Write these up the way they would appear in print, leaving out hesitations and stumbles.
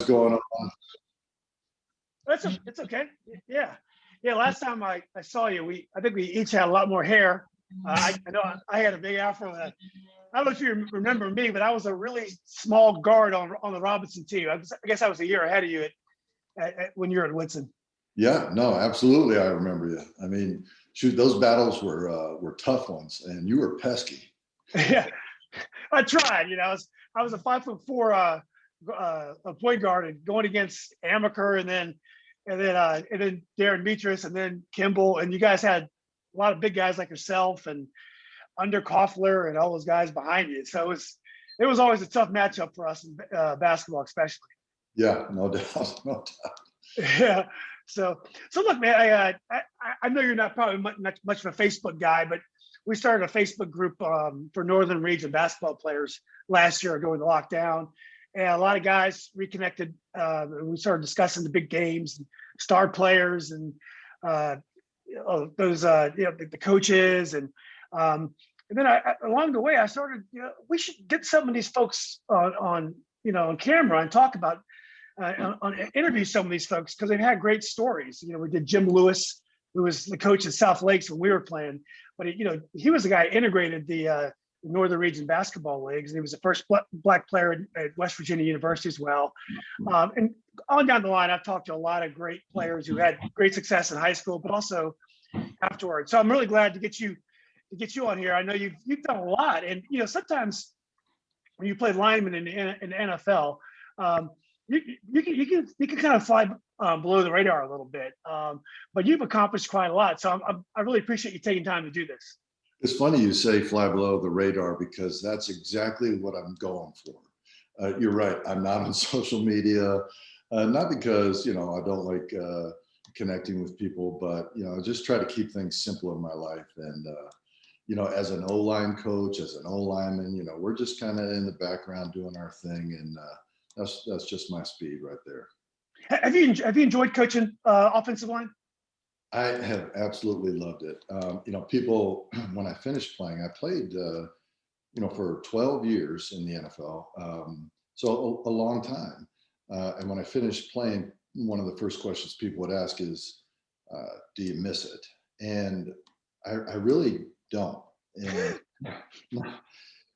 going on. It's okay. Yeah. Yeah. Last time I saw you, I think we each had a lot more hair. I know I had a big afro. I don't know if you remember me, but I was a really small guard on the Robinson team. I guess I was a year ahead of you when you were at Woodson. Yeah, no, absolutely. I remember you. I mean, shoot, those battles were tough ones, and you were pesky. Yeah, I tried. I was a 5'4" a point guard, and going against Amaker, and then Darren Metris, and then Kimball, and you guys had a lot of big guys like yourself and Under Koffler and all those guys behind you. So it was always a tough matchup for us in basketball, especially. Yeah, no doubt, no doubt. Yeah. So look, man, I know you're not probably much of a Facebook guy, but we started a Facebook group for Northern Region basketball players last year during the lockdown, and a lot of guys reconnected. We started discussing the big games, and star players, and those the coaches, and then along the way I started, we should get some of these folks on camera and talk about. Interview some of these folks because they've had great stories. We did Jim Lewis, who was the coach at South Lakes when we were playing, but he was the guy who integrated the Northern Region basketball leagues, and he was the first black player at West Virginia University as well. And on down the line, I've talked to a lot of great players who had great success in high school, but also afterwards. So I'm really glad to get you on here. I know you've done a lot, and sometimes when you play lineman in the NFL. You can kind of fly below the radar a little bit, but you've accomplished quite a lot. So I really appreciate you taking time to do this. It's funny you say fly below the radar because that's exactly what I'm going for. You're right. I'm not on social media, not because I don't like connecting with people, but I just try to keep things simple in my life. And as an O-line coach, as an O-lineman, we're just kind of in the background doing our thing, and that's just my speed right there. Have you enjoyed coaching offensive line? I have absolutely loved it. People, when I finished playing, I played, for 12 years in the NFL, so a long time. And when I finished playing, one of the first questions people would ask is, "Do you miss it?" And I really don't. And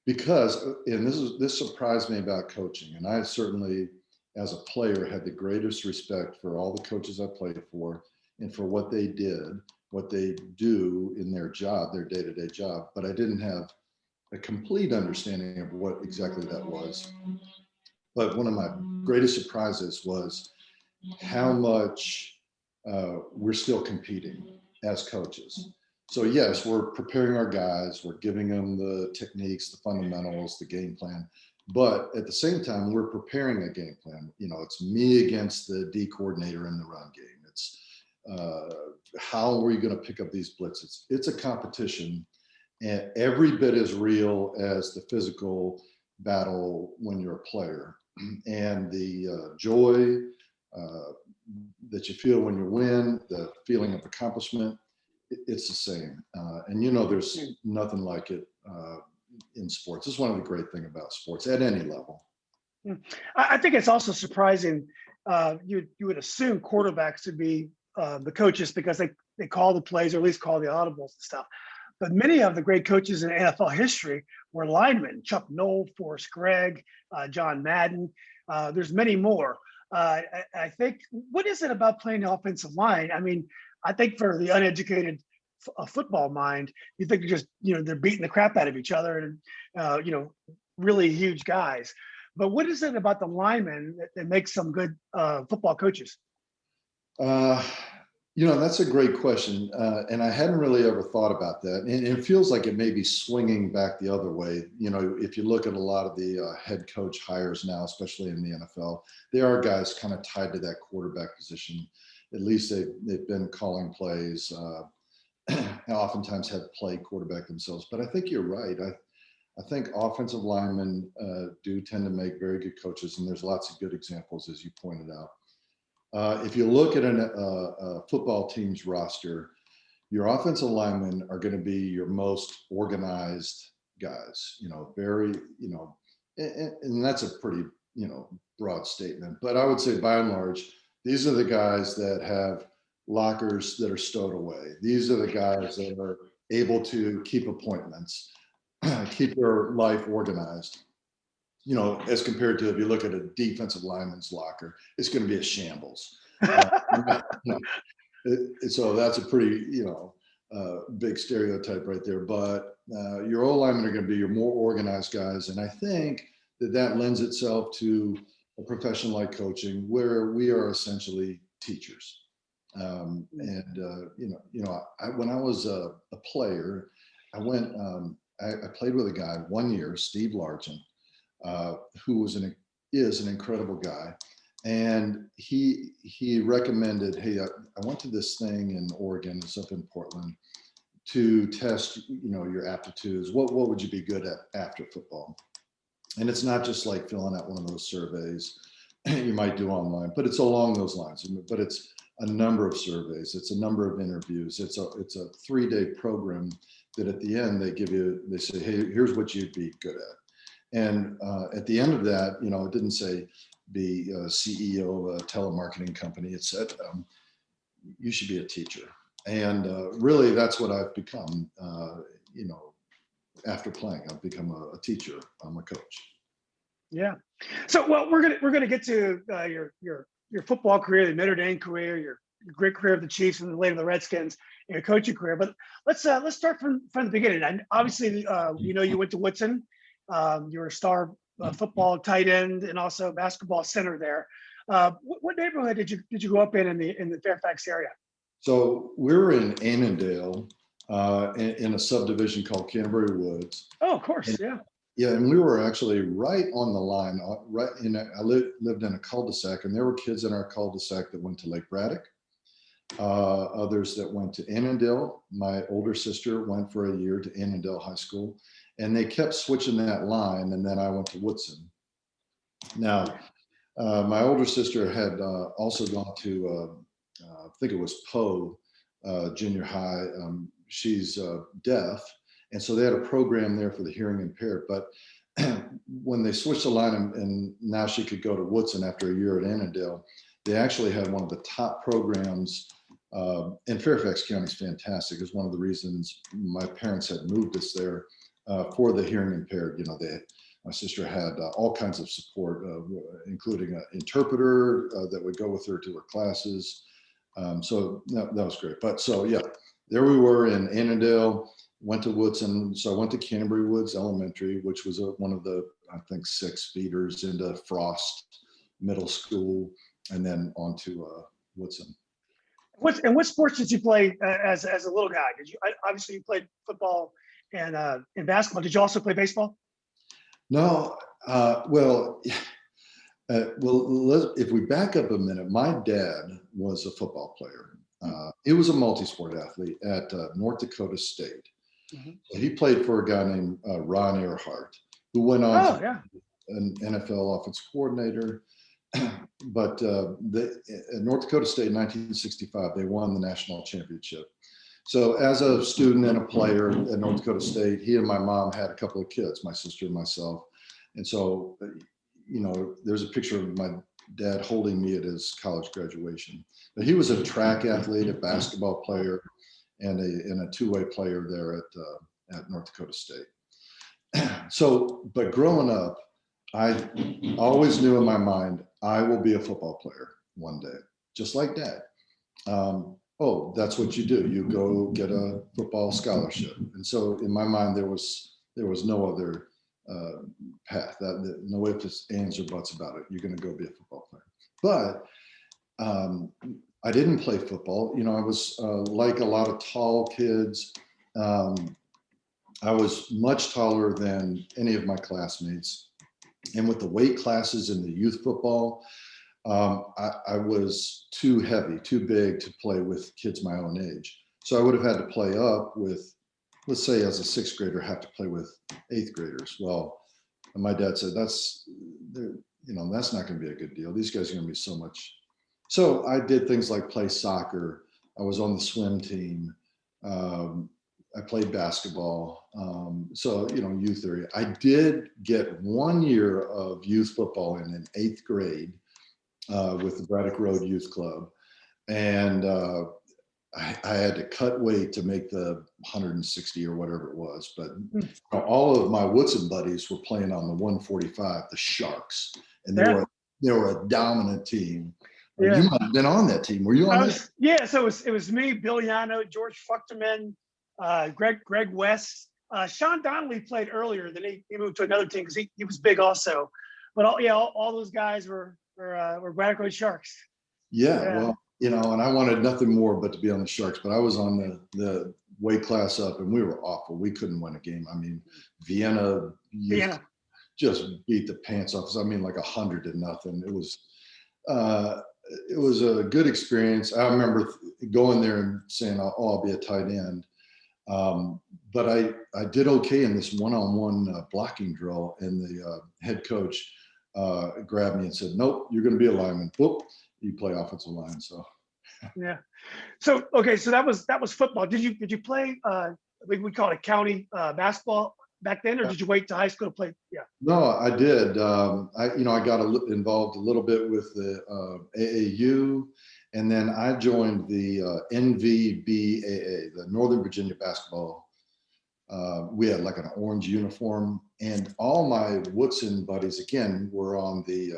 because, and this surprised me about coaching, and I certainly, as a player, had the greatest respect for all the coaches I played for and for what they did, what they do in their job, their day-to-day job, but I didn't have a complete understanding of what exactly that was. But one of my greatest surprises was how much we're still competing as coaches. So yes, we're preparing our guys, we're giving them the techniques, the fundamentals, the game plan, but at the same time, we're preparing a game plan. It's me against the D coordinator in the run game. It's how are we going to pick up these blitzes? It's a competition, and every bit as real as the physical battle when you're a player. And the joy that you feel when you win, the feeling of accomplishment, it's the same. And there's nothing like it in sports. It's one of the great things about sports at any level. I think it's also surprising. You would assume quarterbacks would be the coaches because they call the plays, or at least call the audibles and stuff. But many of the great coaches in NFL history were linemen: Chuck Noll, Forrest Gregg, John Madden. There's many more. I think, what is it about playing the offensive line? I mean, I think for the uneducated football mind, you think they're beating the crap out of each other, and really huge guys. But what is it about the linemen that makes some good football coaches? That's a great question. And I hadn't really ever thought about that. And it feels like it may be swinging back the other way. If you look at a lot of the head coach hires now, especially in the NFL, they are guys kind of tied to that quarterback position. At least they've been calling plays, and oftentimes have played quarterback themselves. But I think you're right. I think offensive linemen do tend to make very good coaches, and there's lots of good examples, as you pointed out. If you look at a football team's roster, your offensive linemen are going to be your most organized guys, very, and that's a pretty, broad statement, but I would say by and large, these are the guys that have lockers that are stowed away. These are the guys that are able to keep appointments, keep their life organized. You know, as compared to if you look at a defensive lineman's locker, it's going to be a shambles. You know, so that's a pretty, big stereotype right there. But your O linemen are going to be your more organized guys, and I think that lends itself to a profession like coaching, where we are essentially teachers. When I was a player, I played with a guy 1 year, Steve Largent, who is an incredible guy. And he recommended, hey, I went to this thing in Oregon, it's up in Portland, to test, your aptitudes. What would you be good at after football? And it's not just like filling out one of those surveys you might do online, but it's along those lines. But it's a number of surveys. It's a number of interviews. It's a 3-day program that at the end they say, hey, here's what you'd be good at. And at the end of that, it didn't say be a CEO of a telemarketing company. It said, you should be a teacher. And really that's what I've become, after playing. I've become a teacher. I'm a coach. Yeah. So, well, we're gonna get to your football career, the Notre Dame career, your great career of the Chiefs, and later the Redskins, and your coaching career. But let's start from the beginning. And obviously, you went to Woodson. You were a star football tight end and also basketball center there. What neighborhood did you grow up in the Fairfax area? So we were in Annandale, in a subdivision called Canterbury Woods. Oh, of course, And, yeah. yeah, and we were actually right on the line. I lived in a cul-de-sac, and there were kids in our cul-de-sac that went to Lake Braddock, others that went to Annandale. My older sister went for a year to Annandale High School, and they kept switching that line, and then I went to Woodson. Now, my older sister had also gone to, I think it was Poe Junior High. She's deaf, and so they had a program there for the hearing impaired. But when they switched the line and now she could go to Woodson after a year at Annandale, they actually had one of the top programs. And Fairfax County is fantastic. It's one of the reasons my parents had moved us there, for the hearing impaired. My sister had all kinds of support, including an interpreter that would go with her to her classes. So that was great. But so, yeah, there we were in Annandale, went to Woodson. So I went to Canterbury Woods Elementary, which was one of the, I think, 6 feeders into Frost Middle School, and then on to Woodson. What sports did you play as a little guy? Obviously you played football and basketball. Did you also play baseball? No, if we back up a minute, my dad was a football player. He was a multi-sport athlete at North Dakota State. Mm-hmm. So he played for a guy named Ron Earhart, who went on to an NFL offensive coordinator. But at North Dakota State in 1965, they won the national championship. So as a student and a player at North Dakota State, he and my mom had a couple of kids, my sister and myself. And so, there's a picture of my dad holding me at his college graduation. But he was a track athlete, a basketball player, and a two-way player there at North Dakota State. So, but growing up, I always knew in my mind, I will be a football player one day, just like Dad. Oh, that's what you do. You go get a football scholarship. And so in my mind, there was no other path, no ifs, ands, or buts about it. You're going to go be a football player. But I didn't play football. I was like a lot of tall kids. I was much taller than any of my classmates. And with the weight classes in the youth football, I was too heavy, too big to play with kids my own age. So I would have had to play up with, let's say as a 6th grader, have to play with 8th graders. Well, my dad said, that's not going to be a good deal. These guys are going to be so much. So I did things like play soccer. I was on the swim team. I played basketball. So, youth area. I did get 1 year of youth football in 8th grade with the Braddock Road Youth Club. And I had to cut weight to make the 160 or whatever it was. But all of my Woodson buddies were playing on the 145, the Sharks. And they were a dominant team. Yeah. You might have been on that team. Were you on that? Yeah, so it was me, Bill Yano, George Fuchterman, Greg West. Sean Donnelly played earlier, then he moved to another team because he was big also. But all those guys were Braddock Road Sharks. Yeah, well, and I wanted nothing more but to be on the Sharks, but I was on the weight class up, and we were awful. We couldn't win a game. I mean, Vienna just beat the pants off us. I mean, like 100-0. It was a good experience. I remember going there and saying, I'll be a tight end. But I did okay in this one-on-one blocking drill, and the head coach grabbed me and said, nope, you're going to be a lineman. Whoop, you play offensive line. So yeah. So okay, so that was football. Did you play we call it county basketball back then, or did you wait to high school to play? Yeah. No, I did. I got involved a little bit with the AAU, and then I joined the NVBAA, the Northern Virginia Basketball. We had like an orange uniform, and all my Woodson buddies again were on the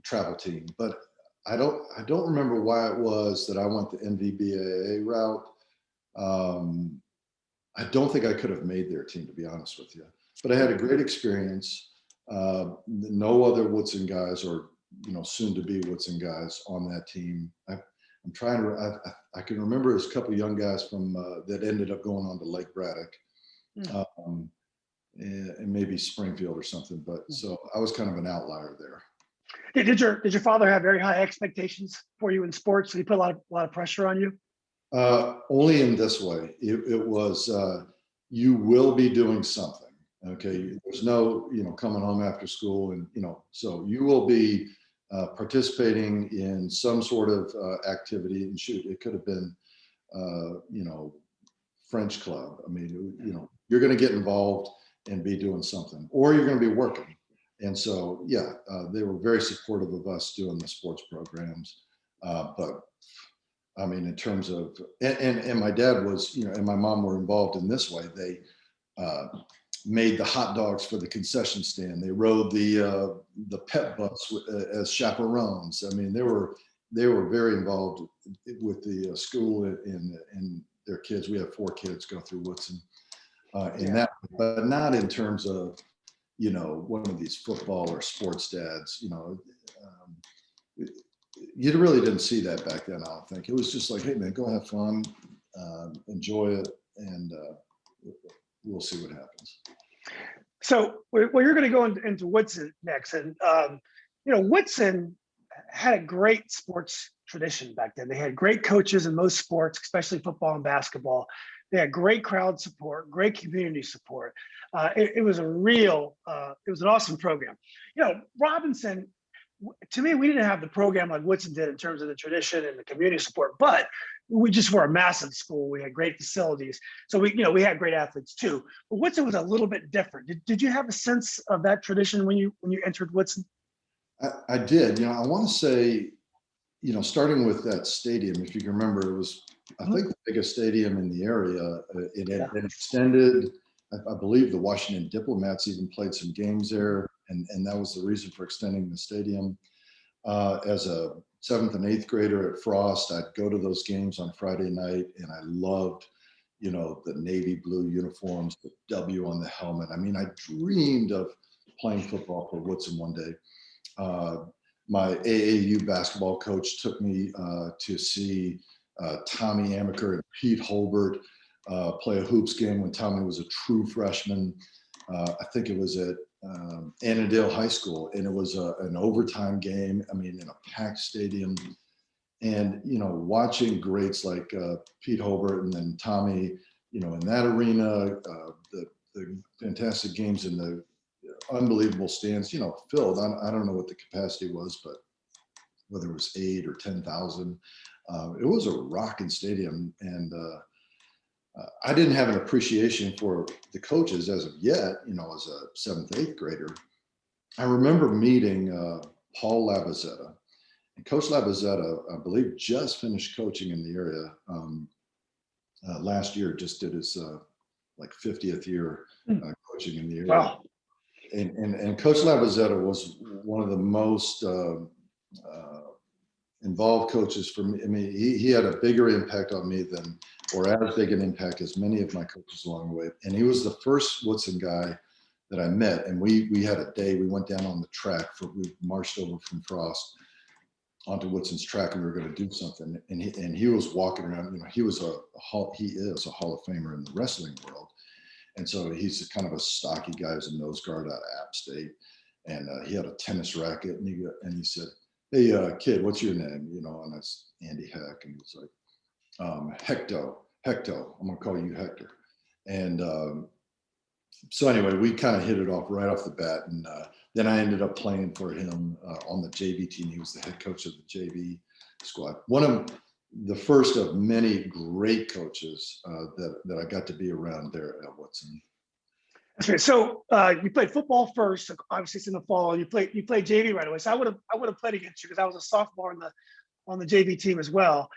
travel team. But I don't remember why it was that I went the NVBAA route. I don't think I could have made their team, to be honest with you. But I had a great experience. No other Woodson guys, or soon to be Woodson guys, on that team. I'm trying to. I can remember there's a couple of young guys from that ended up going on to Lake Braddock, and maybe Springfield or something. But so I was kind of an outlier there. Did your father have very high expectations for you in sports? Did he put a lot of pressure on you? Only in this way. It was you will be doing something. Okay, there's no coming home after school, and so you will be participating in some sort of activity. And shoot, it could have been French club. I mean, you're going to get involved and be doing something, or you're going to be working. And so they were very supportive of us doing the sports programs. But I mean, in terms of, and my dad was, and my mom were involved in this way. They made the hot dogs for the concession stand. They rode the pep bus as chaperones. I mean, they were very involved with the school and their kids. We have 4 kids go through Woodson that, but not in terms of, one of these football or sports dads. You really didn't see that back then, I don't think. It was just like, hey, man, go have fun, enjoy it, and we'll see what happens. So, well, you're going to go into Woodson next. And, Woodson had a great sports tradition back then. They had great coaches in most sports, especially football and basketball. They had great crowd support, great community support. It was it was an awesome program. Robinson, to me, we didn't have the program like Woodson did in terms of the tradition and the community support, but we just were a massive school. We had great facilities. So we had great athletes too. But Woodson was a little bit different. Did you have a sense of that tradition when you entered Woodson? I did. I want to say, starting with that stadium, if you can remember, it was, I think, the biggest stadium in the area. It had been extended. I believe the Washington Diplomats even played some games there, and that was the reason for extending the stadium. As a 7th and 8th grader at Frost, I'd go to those games on Friday night, and I loved, the navy blue uniforms, the W on the helmet. I mean, I dreamed of playing football for Woodson one day. My AAU basketball coach took me to see Tommy Amaker and Pete Holbert play a hoops game when Tommy was a true freshman. I think it was at Annandale High School, and it was an overtime game. I mean, in a packed stadium, and watching greats like Pete Holbert and then Tommy, in that arena, the fantastic games in the unbelievable stands, filled. I don't know what the capacity was, but whether it was 8 or 10,000. It was a rocking stadium, and I didn't have an appreciation for the coaches as of yet, as a seventh, eighth grader. I remember meeting Paul Lavazzetta. And Coach Lavazzetta, I believe, just finished coaching in the area last year, just did his like 50th year coaching in the area. Wow. And Coach Lavazzetta was one of the most involved coaches for me. I mean, he had a bigger impact on me than, or as big an impact as many of my coaches along the way. And he was the first Woodson guy that I met. And we had a day, we went down on the track we marched over from Frost onto Woodson's track, and we were going to do something. And he was walking around, he is a Hall of Famer in the wrestling world. And so he's kind of a stocky guy, who's a nose guard out of App State. And he had a tennis racket, and he said, "Hey, kid, what's your name?" And that's Andy Heck. And he was like, Hecto, I'm going to call you Hector. And so anyway, we kind of hit it off right off the bat. And then I ended up playing for him on the JV team. He was the head coach of the JV squad. One of the first of many great coaches that I got to be around there at Woodson. Okay, so you played football first. Obviously, it's in the fall. You played JV right away. So I would have played against you because I was a sophomore on the JV team as well.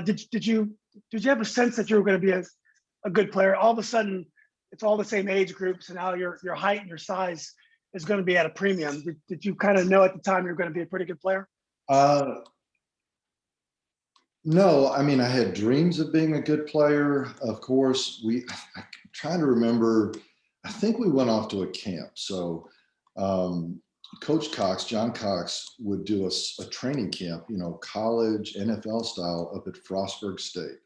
Did you have a sense that you were going to be a good player? All of a sudden, it's all the same age groups, and now your height and your size is going to be at a premium. Did you kind of know at the time you were going to be a pretty good player? No, I mean, I had dreams of being a good player. Of course, I'm trying to remember. I think we went off to a camp. So Coach Cox, John Cox, would do a training camp, college, NFL style, up at Frostburg State.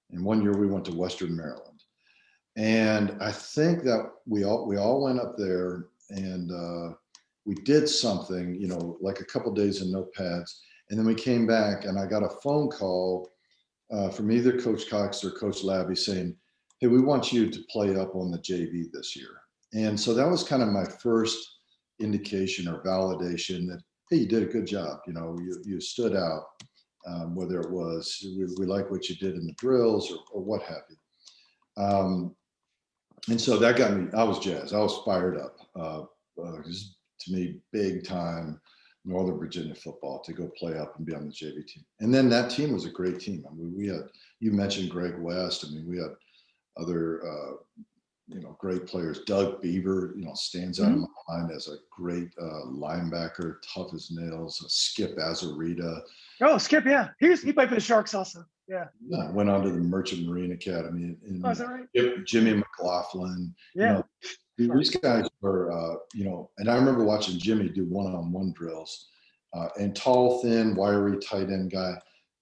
And one year we went to Western Maryland. And I think that we all went up there, and we did something, like a couple days in notepads. And then we came back, and I got a phone call from either Coach Cox or Coach Labby saying, "Hey, we want you to play up on the JV this year." And so that was kind of my first indication or validation that, hey, you did a good job. You stood out, whether it was, we like what you did in the drills or what have you. And so that got me, I was jazzed. I was fired up. To me, big time Northern Virginia football to go play up and be on the JV team. And then that team was a great team. I mean, we had, you mentioned Greg West. I mean, we had other, great players. Doug Beaver, stands out in my mind as a great linebacker, tough as nails. Skip Azarita. Oh, Skip, yeah. He played for the Sharks also. Yeah. Went on to the Merchant Marine Academy. Oh, is that right? Jimmy McLaughlin. Yeah. These guys were, and I remember watching Jimmy do one-on-one drills, and tall, thin, wiry tight end guy,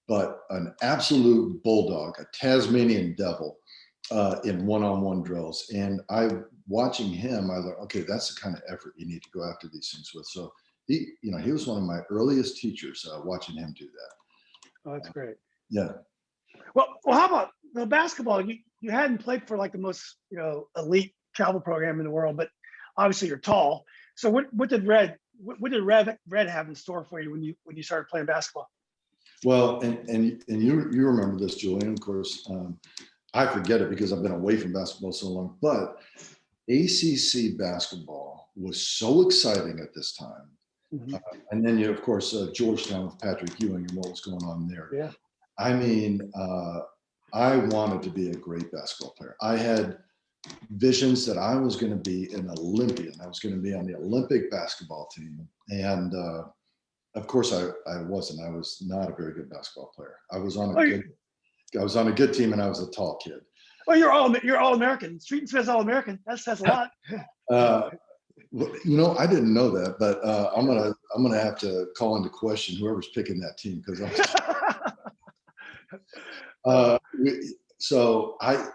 but an absolute bulldog, a Tasmanian devil in one-on-one drills. And watching him, I thought, okay, that's the kind of effort you need to go after these things with. So he was one of my earliest teachers, watching him do that. Oh, that's great. Yeah. Well, how about the basketball? You hadn't played for like the most, elite travel program in the world, but obviously you're tall. So what did Red have in store for you when you started playing basketball? Well, and you remember this, Julian, of course. I forget it because I've been away from basketball so long, but ACC basketball was so exciting at this time. Mm-hmm. And then of course, Georgetown with Patrick Ewing and what was going on there. Yeah. I mean, I wanted to be a great basketball player. I had visions that I was going to be an Olympian. I was going to be on the Olympic basketball team. And of course I wasn't. I was not a very good basketball player. I was on a good team, and I was a tall kid. Well, you're all American. Street and Smith's all American. That says a lot. I didn't know that, but I'm gonna have to call into question whoever's picking that team, because so I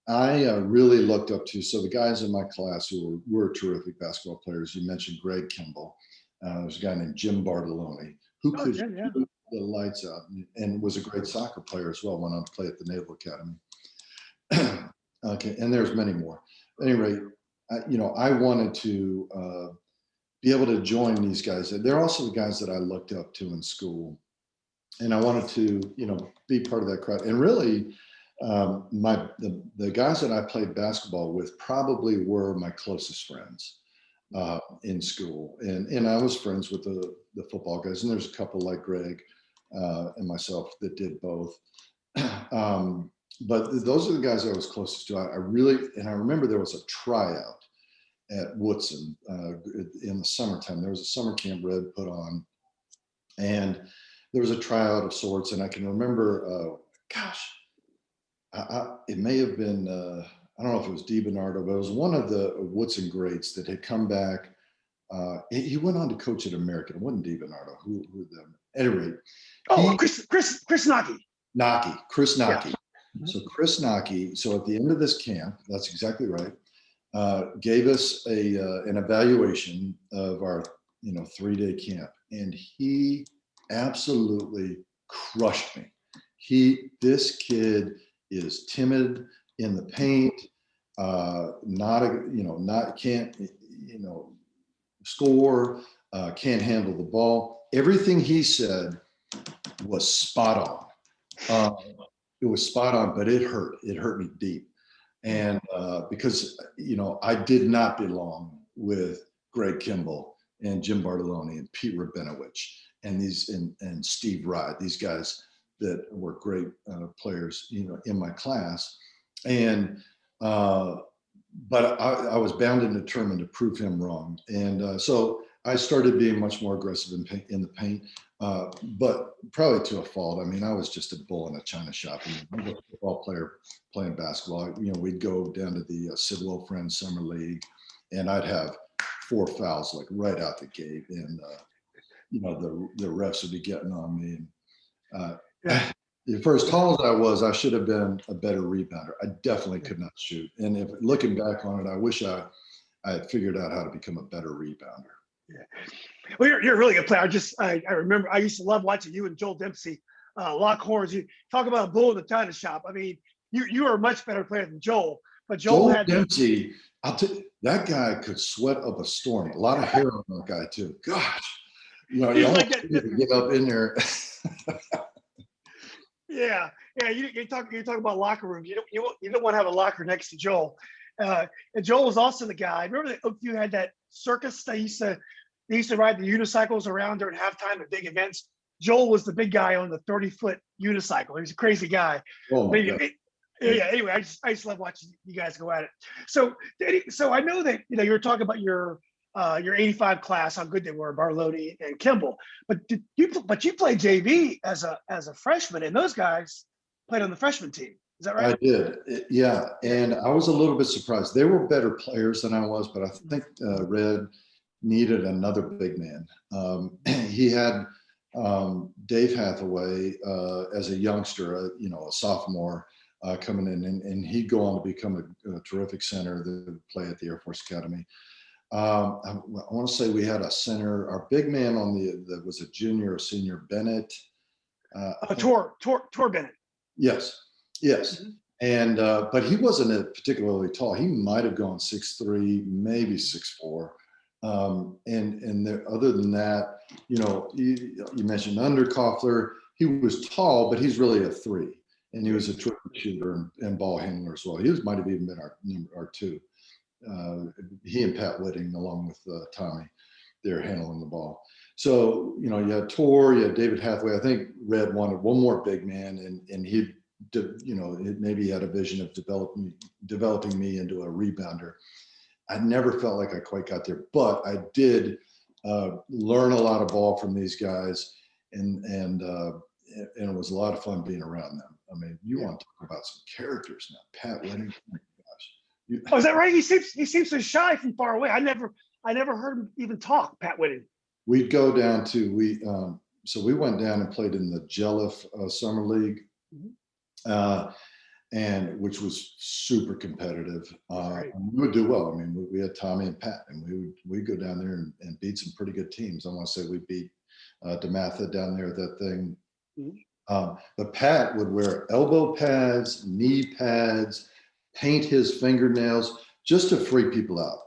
really looked up to the guys in my class who were terrific basketball players. You mentioned Greg Kimball. There's a guy named Jim Bartolone who could shoot the lights out and was a great soccer player as well. Went on to play at the Naval Academy. Okay, and there's many more. At any rate, I wanted to be able to join these guys. They're also the guys that I looked up to in school. and I wanted to, be part of that crowd. And really, the guys that I played basketball with probably were my closest friends in school, and I was friends with the football guys. And there's a couple like Greg and myself that did both. But those are the guys I was closest to. I remember there was a tryout at Woodson in the summertime. There was a summer camp Red put on, and there was a tryout of sorts. And I can remember, it may have been, I don't know if it was DiBernardo, but it was one of the Woodson greats that had come back. He went on to coach at American. It wasn't DiBernardo. At any rate. Chris Naki. Chris Naki. Yeah. So Chris Naki. So at the end of this camp, that's exactly right. Gave us an evaluation of our 3-day camp, and he absolutely crushed me. This kid is timid in the paint, can't score, can't handle the ball. Everything he said was spot on. It was spot on, but it hurt. It hurt me deep. And because, I did not belong with Greg Kimball and Jim Bartoloni and Pete Rabinowitz and Steve Ride, these guys that were great players, in my class. And, but I was bound and determined to prove him wrong. And so I started being much more aggressive in the paint, but probably to a fault. I mean, I was just a bull in a china shop. I was a football player playing basketball. We'd go down to the Sidwell Friends Summer League, and I'd have 4 fouls like right out the gate, and the refs would be getting on me. And for as tall as I was, I should have been a better rebounder. I definitely could not shoot. And if looking back on it, I wish I had figured out how to become a better rebounder. Yeah. Well, you're a really good player. I remember I used to love watching you and Joel Dempsey lock horns. You talk about a bull in the china shop. I mean, you are a much better player than Joel. But Joel had Dempsey. That guy could sweat up a storm. A lot of hair on that guy too. Gosh, you almost get up in there. Yeah. You talk about locker rooms. You don't want to have a locker next to Joel. And Joel was also the guy. Remember that you had that circus they used to ride the unicycles around during halftime at big events. Joel was the big guy on the 30-foot unicycle. He was a crazy guy. Oh my God. Anyway, I just love watching you guys go at it. So I know that you were talking about your 85 class, how good they were, Barloni and Kimball. But you played JV as a freshman, and those guys played on the freshman team. Is that right? I did, yeah. And I was a little bit surprised. They were better players than I was, but I think Red needed another big man. He had Dave Hathaway as a youngster, a sophomore coming in, and he'd go on to become a terrific center that would play at the Air Force Academy. I want to say we had a center, our big man that was a junior or senior, Bennett. Tor Bennett. Yes. Mm-hmm. And but he wasn't particularly tall. He might have gone 6'3", maybe 6'4". Other than that, you mentioned Underkoffler. He was tall, but he's really a 3, and he was a terrific shooter and ball handler as well. He might have even been our 2. He and Pat Whitting, along with Tommy, they're handling the ball. So you had Tor, you had David Hathaway. I think Red wanted one more big man, and he, maybe he had a vision of developing me into a rebounder. I never felt like I quite got there, but I did learn a lot of ball from these guys, and it was a lot of fun being around them. I mean, you want to talk about some characters now, Pat Whitting. Oh my gosh. Oh, is that right? He seems so shy from far away. I never heard him even talk, Pat Whitting. We'd go down to so we went down and played in the Jelliff Summer League, and which was super competitive. Right. We would do well. I mean, we had Tommy and Pat, and we'd go down there and beat some pretty good teams. I want to say we beat DeMatha down there at that thing. Mm-hmm. But Pat would wear elbow pads, knee pads, paint his fingernails just to freak people out.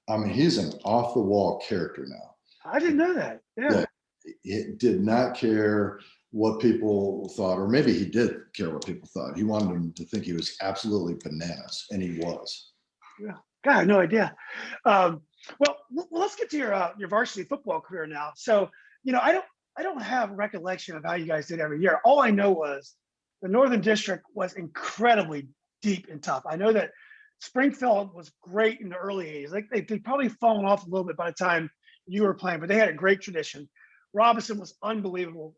I mean, he's an off the wall character now. I didn't know that. Yeah. It did not care what people thought, or maybe he did care what people thought. He wanted them to think he was absolutely bananas, and he was. Yeah. God, I had no idea. Well, let's get to your varsity football career now. So, I don't have recollection of how you guys did every year. All I know was the Northern District was incredibly deep and tough. I know that Springfield was great in the early 80s. Like they probably fallen off a little bit by the time you were playing, but they had a great tradition. Robinson was unbelievable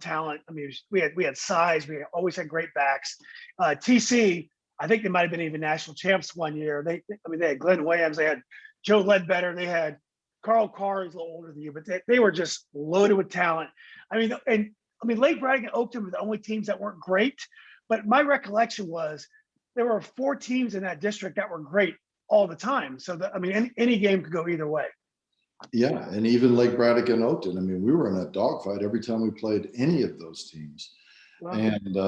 talent. I mean, we had size. We always had great backs. TC, I think they might have been even national champs one year. They had Glenn Williams, they had Joe Ledbetter, they had Carl Carr, who's a little older than you, but they were just loaded with talent. Lake Braddock and Oakton were the only teams that weren't great, but my recollection was there were 4 teams in that district that were great all the time. So any game could go either way. Yeah, and even Lake Braddock and Oakton. I mean, we were in a dogfight every time we played any of those teams. Wow. And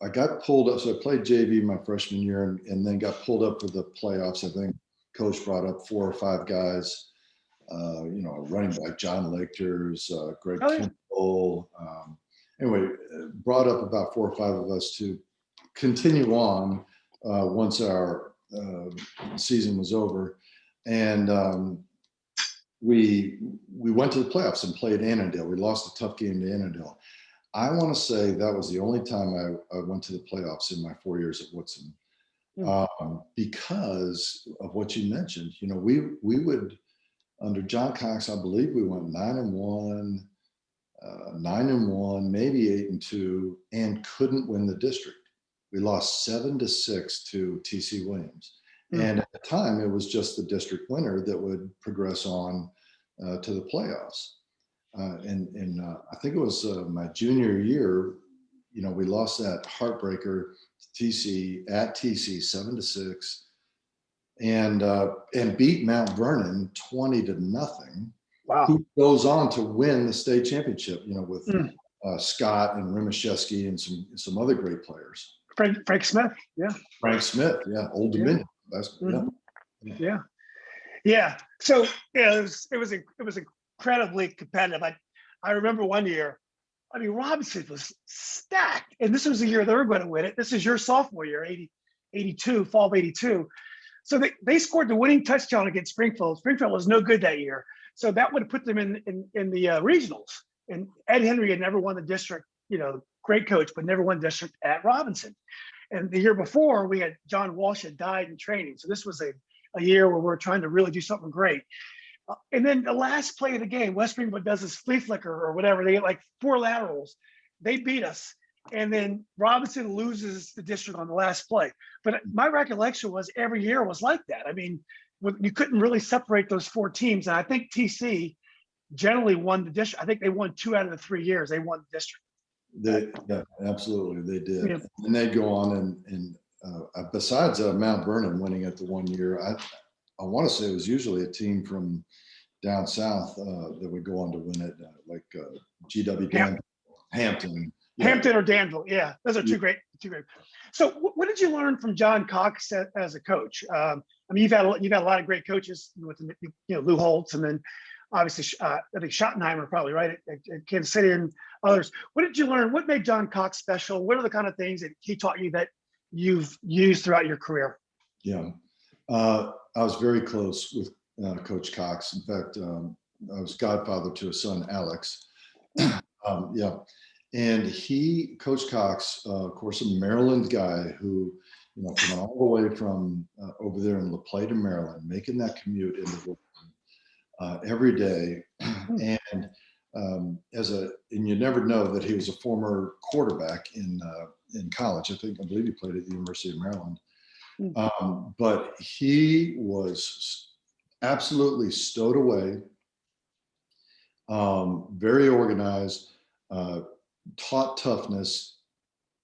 I got pulled up. So I played JV my freshman year, and then got pulled up for the playoffs. I think coach brought up 4 or 5 guys. Running back John Lecters, Greg Kimball. Anyway, brought up about 4 or 5 of us to continue on once our season was over, and we went to the playoffs and played Annandale. We lost a tough game to Annandale. I want to say that was the only time I went to the playoffs in my 4 years at Woodson, because of what you mentioned. We would, under John Cox, I believe we went 9-1, 9-1, maybe 8-2, and couldn't win the district. We lost 7-6 to TC Williams. And at the time, it was just the district winner that would progress on to the playoffs. I think it was my junior year, we lost that heartbreaker to TC at TC 7-6, and beat Mount Vernon 20-0. Wow! Who goes on to win the state championship? With Scott and Rimashevsky and some other great players. Frank Smith, yeah. Frank Smith, yeah. Old Dominion. Yeah. So it was incredibly competitive. I remember one year, Robinson was stacked, and this was the year they were going to win it. This is your sophomore year, 82, fall of 82. So they scored the winning touchdown against Springfield. Springfield was no good that year, so that would have put them in the regionals. And Ed Henry had never won the district. Great coach, but never won district at Robinson. And the year before, we had John Walsh had died in training. So this was a year where we're trying to really do something great. And then the last play of the game, West Springfield does this flea flicker or whatever. They get like 4 laterals. They beat us. And then Robinson loses the district on the last play. But my recollection was every year was like that. You couldn't really separate those 4 teams. And I think TC generally won the district. I think they won 2 out of the 3 years. They won the district. Yeah, absolutely, they did. Yeah. And they'd go on and besides Mount Vernon winning it the one year, I want to say it was usually a team from down south that would go on to win it, like GW Hampton. Yeah. Hampton or Danville, yeah, those are two great. So, what did you learn from John Cox as a coach? You've had a lot of great coaches with Lou Holtz, and then obviously I think Schottenheimer probably right at Kansas City and others. What did you learn? What made John Cox special? What are the kind of things that he taught you that you've used throughout your career? Yeah, I was very close with Coach Cox. In fact, I was godfather to his son, Alex. Yeah. And Coach Cox, of course, a Maryland guy who, coming all the way from over there in La Plata, Maryland, making that commute into Woodson every day. And and you never know that he was a former quarterback in college. I believe he played at the University of Maryland. But he was absolutely stowed away, very organized, taught toughness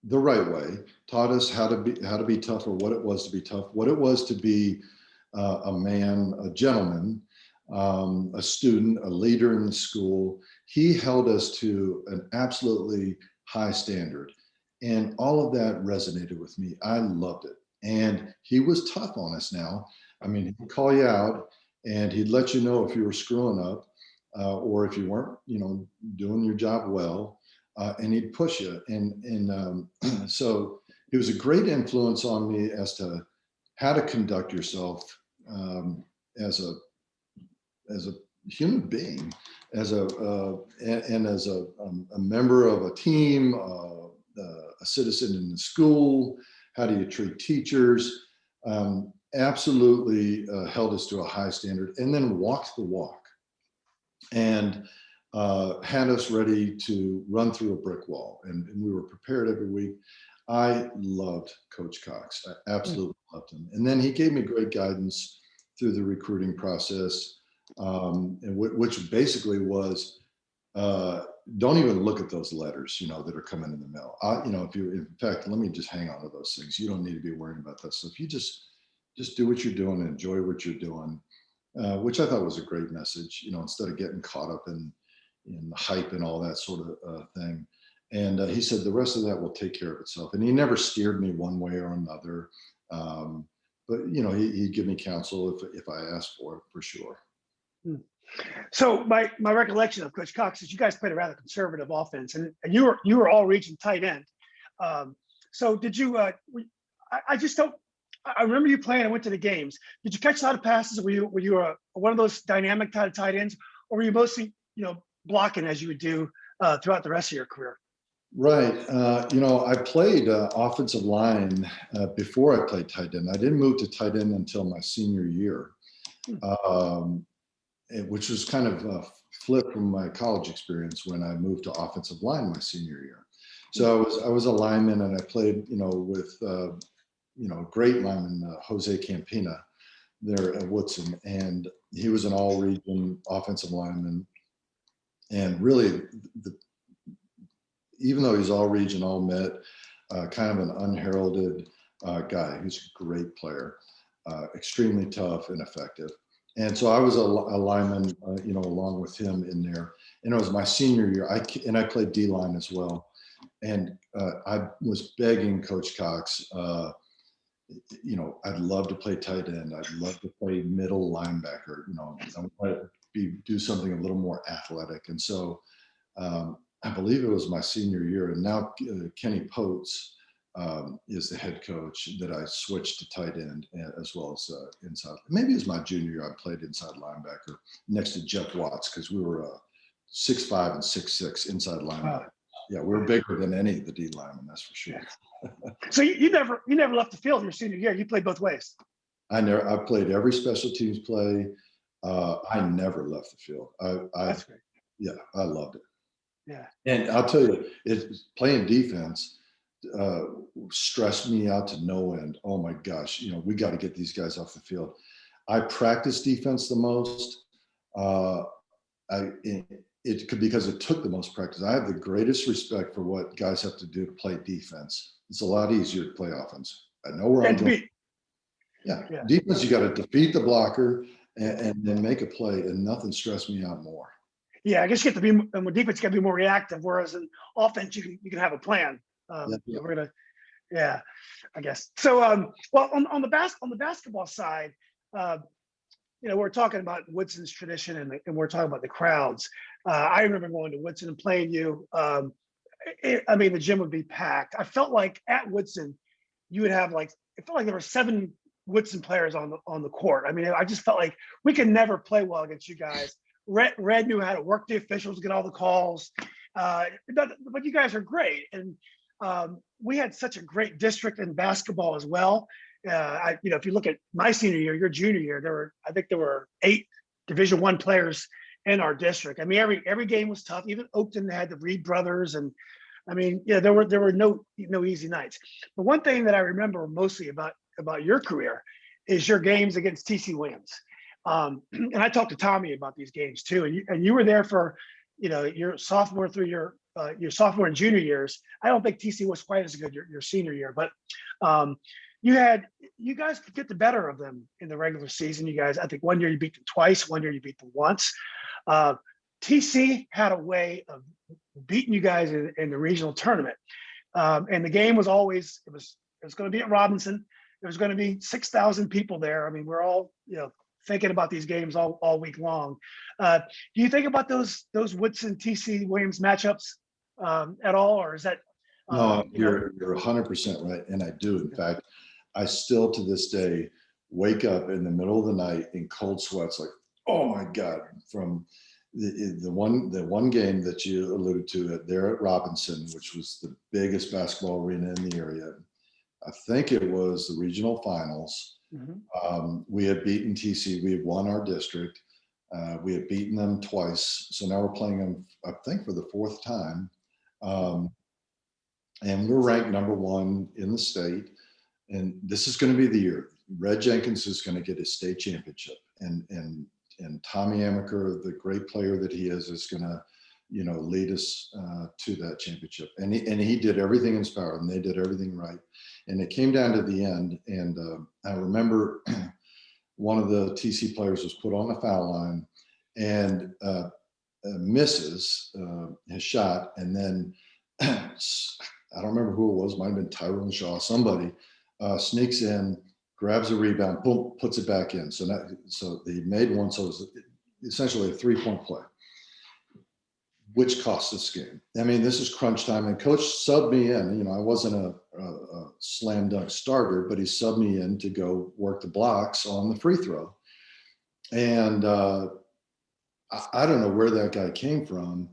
the right way, taught us how to be tough, or what it was to be tough, what it was to be a man, a gentleman, a student, a leader in the school. He held us to an absolutely high standard. And all of that resonated with me. I loved it. And he was tough on us now. He'd call you out and he'd let you know if you were screwing up or if you weren't, doing your job well. and he'd push you. And so he was a great influence on me as to how to conduct yourself as a human being, as and as a member of a team, a citizen in the school. How do you treat teachers? Absolutely held us to a high standard, and then walked the walk, and had us ready to run through a brick wall. And we were prepared every week. I loved Coach Cox. I absolutely loved him. And then he gave me great guidance through the recruiting process, which basically was, don't even look at those letters, that are coming in the mail. In fact, let me just hang on to those things. You don't need to be worrying about that stuff. You just do what you're doing and enjoy what you're doing, which I thought was a great message, instead of getting caught up in the hype and all that sort of thing. And he said, the rest of that will take care of itself. And he never steered me one way or another. But, he'd give me counsel if I asked for it, for sure. So my recollection of Coach Cox is you guys played a rather conservative offense, and you were all region tight end. So did you? I just don't. I remember you playing. I went to the games. Did you catch a lot of passes? Were you one of those dynamic tight ends, or were you mostly blocking as you would do throughout the rest of your career? Right. I played offensive line before I played tight end. I didn't move to tight end until my senior year, which was kind of a flip from my college experience when I moved to offensive line my senior year. So I was a lineman, and I played, with, great lineman, Jose Campina there at Woodson. And he was an all-region offensive lineman. And really, even though he's all region, all met, kind of an unheralded guy. He's a great player, extremely tough and effective. And so I was a lineman, along with him in there. And it was my senior year. I played D-line as well. And I was begging Coach Cox, I'd love to play tight end. I'd love to play middle linebacker. I want to do something a little more athletic. And so I believe it was my senior year. And now Kenny Potes is the head coach, that I switched to tight end as well as inside. Maybe it was my junior year. I played inside linebacker next to Jeff Watts, because we were 6'5" and 6'6" inside linebacker. Wow. Yeah, we were bigger than any of the D linemen, that's for sure. So you never left the field your senior year. You played both ways. I played every special teams play. I never left the field. That's great. Yeah, I loved it. Yeah. And I'll tell you, playing defense stressed me out to no end. Oh my gosh, we got to get these guys off the field. I practiced defense the most. Because it took the most practice. I have the greatest respect for what guys have to do to play defense. It's a lot easier to play offense. I know where I'm going. Yeah. Defense, you got to defeat the blocker and then make a play, and nothing stressed me out more. Yeah, I guess you have to be, and with defense, you got to be more reactive. Whereas in offense, you can have a plan. We're gonna, I guess. So, well, on the basketball side, we're talking about Woodson's tradition, and we're talking about the crowds. I remember going to Woodson and playing you. The gym would be packed. I felt like at Woodson, you would have it felt like there were 7 Woodson players on the court. I just felt like we could never play well against you guys. Red knew how to work the officials, get all the calls. But you guys are great. And we had such a great district in basketball as well. If you look at my senior year, your junior year, I think there were 8 Division I players in our district. Every game was tough. Even Oakton had the Reed brothers, and there were no easy nights. But one thing that I remember mostly about your career is your games against TC Williams. And I talked to Tommy about these games too. And you were there for, your sophomore through your sophomore and junior years. I don't think TC was quite as good your senior year, but you guys could get the better of them in the regular season. You guys, I think one year you beat them twice, one year you beat them once. TC had a way of beating you guys in the regional tournament. And the game was always, it was going to be at Robinson. There was going to be 6,000 people there. We're all, thinking about these games all week long. Do you think about those Woodson TC Williams matchups at all, or is that? No, You know, you're 100% right, and I do. In fact, I still to this day wake up in the middle of the night in cold sweats, like, oh my God, from the one game that you alluded to there at Robinson, which was the biggest basketball arena in the area. I think it was the regional finals. We had beaten TC. We had won our district. We had beaten them twice. So now we're playing them, I think, for the fourth time. And we're ranked number one in the state. And this is going to be the year. Red Jenkins is going to get his state championship. And Tommy Amaker, the great player that he is going to, lead us to that championship. And he did everything in his power, and they did everything right. And it came down to the end. And I remember one of the TC players was put on the foul line and misses his shot. And then I don't remember who it was, might have been Tyrone Shaw, somebody sneaks in, grabs a rebound, boom, puts it back in. So they made one, so it was essentially a 3-point play, which cost this game. I mean, this is crunch time, and coach subbed me in. I wasn't a slam dunk starter, but he subbed me in to go work the blocks on the free throw. And I don't know where that guy came from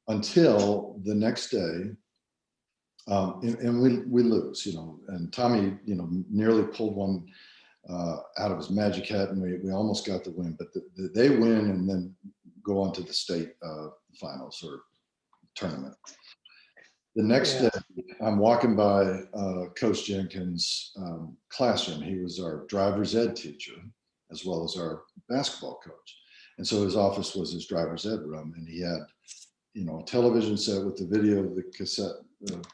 until the next day. And we lose, and Tommy, nearly pulled one out of his magic hat, and we almost got the win, but they win and then go on to the state finals or tournament. The next day, I'm walking by Coach Jenkins' classroom. He was our driver's ed teacher as well as our basketball coach. And so his office was his driver's ed room, and he had, a television set with the video of the cassette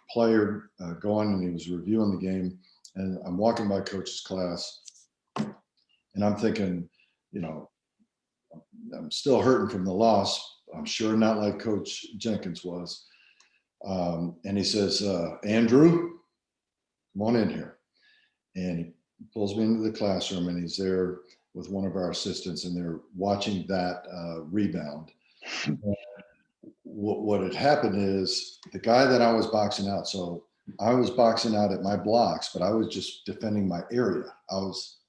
player going, and he was reviewing the game. And I'm walking by coach's class, and I'm thinking, I'm still hurting from the loss. I'm sure not like Coach Jenkins was. And he says, Andrew, come on in here. And he pulls me into the classroom, and he's there with one of our assistants, and they're watching that rebound. What had happened is the guy that I was boxing out, so I was boxing out at my blocks, but I was just defending my area. I was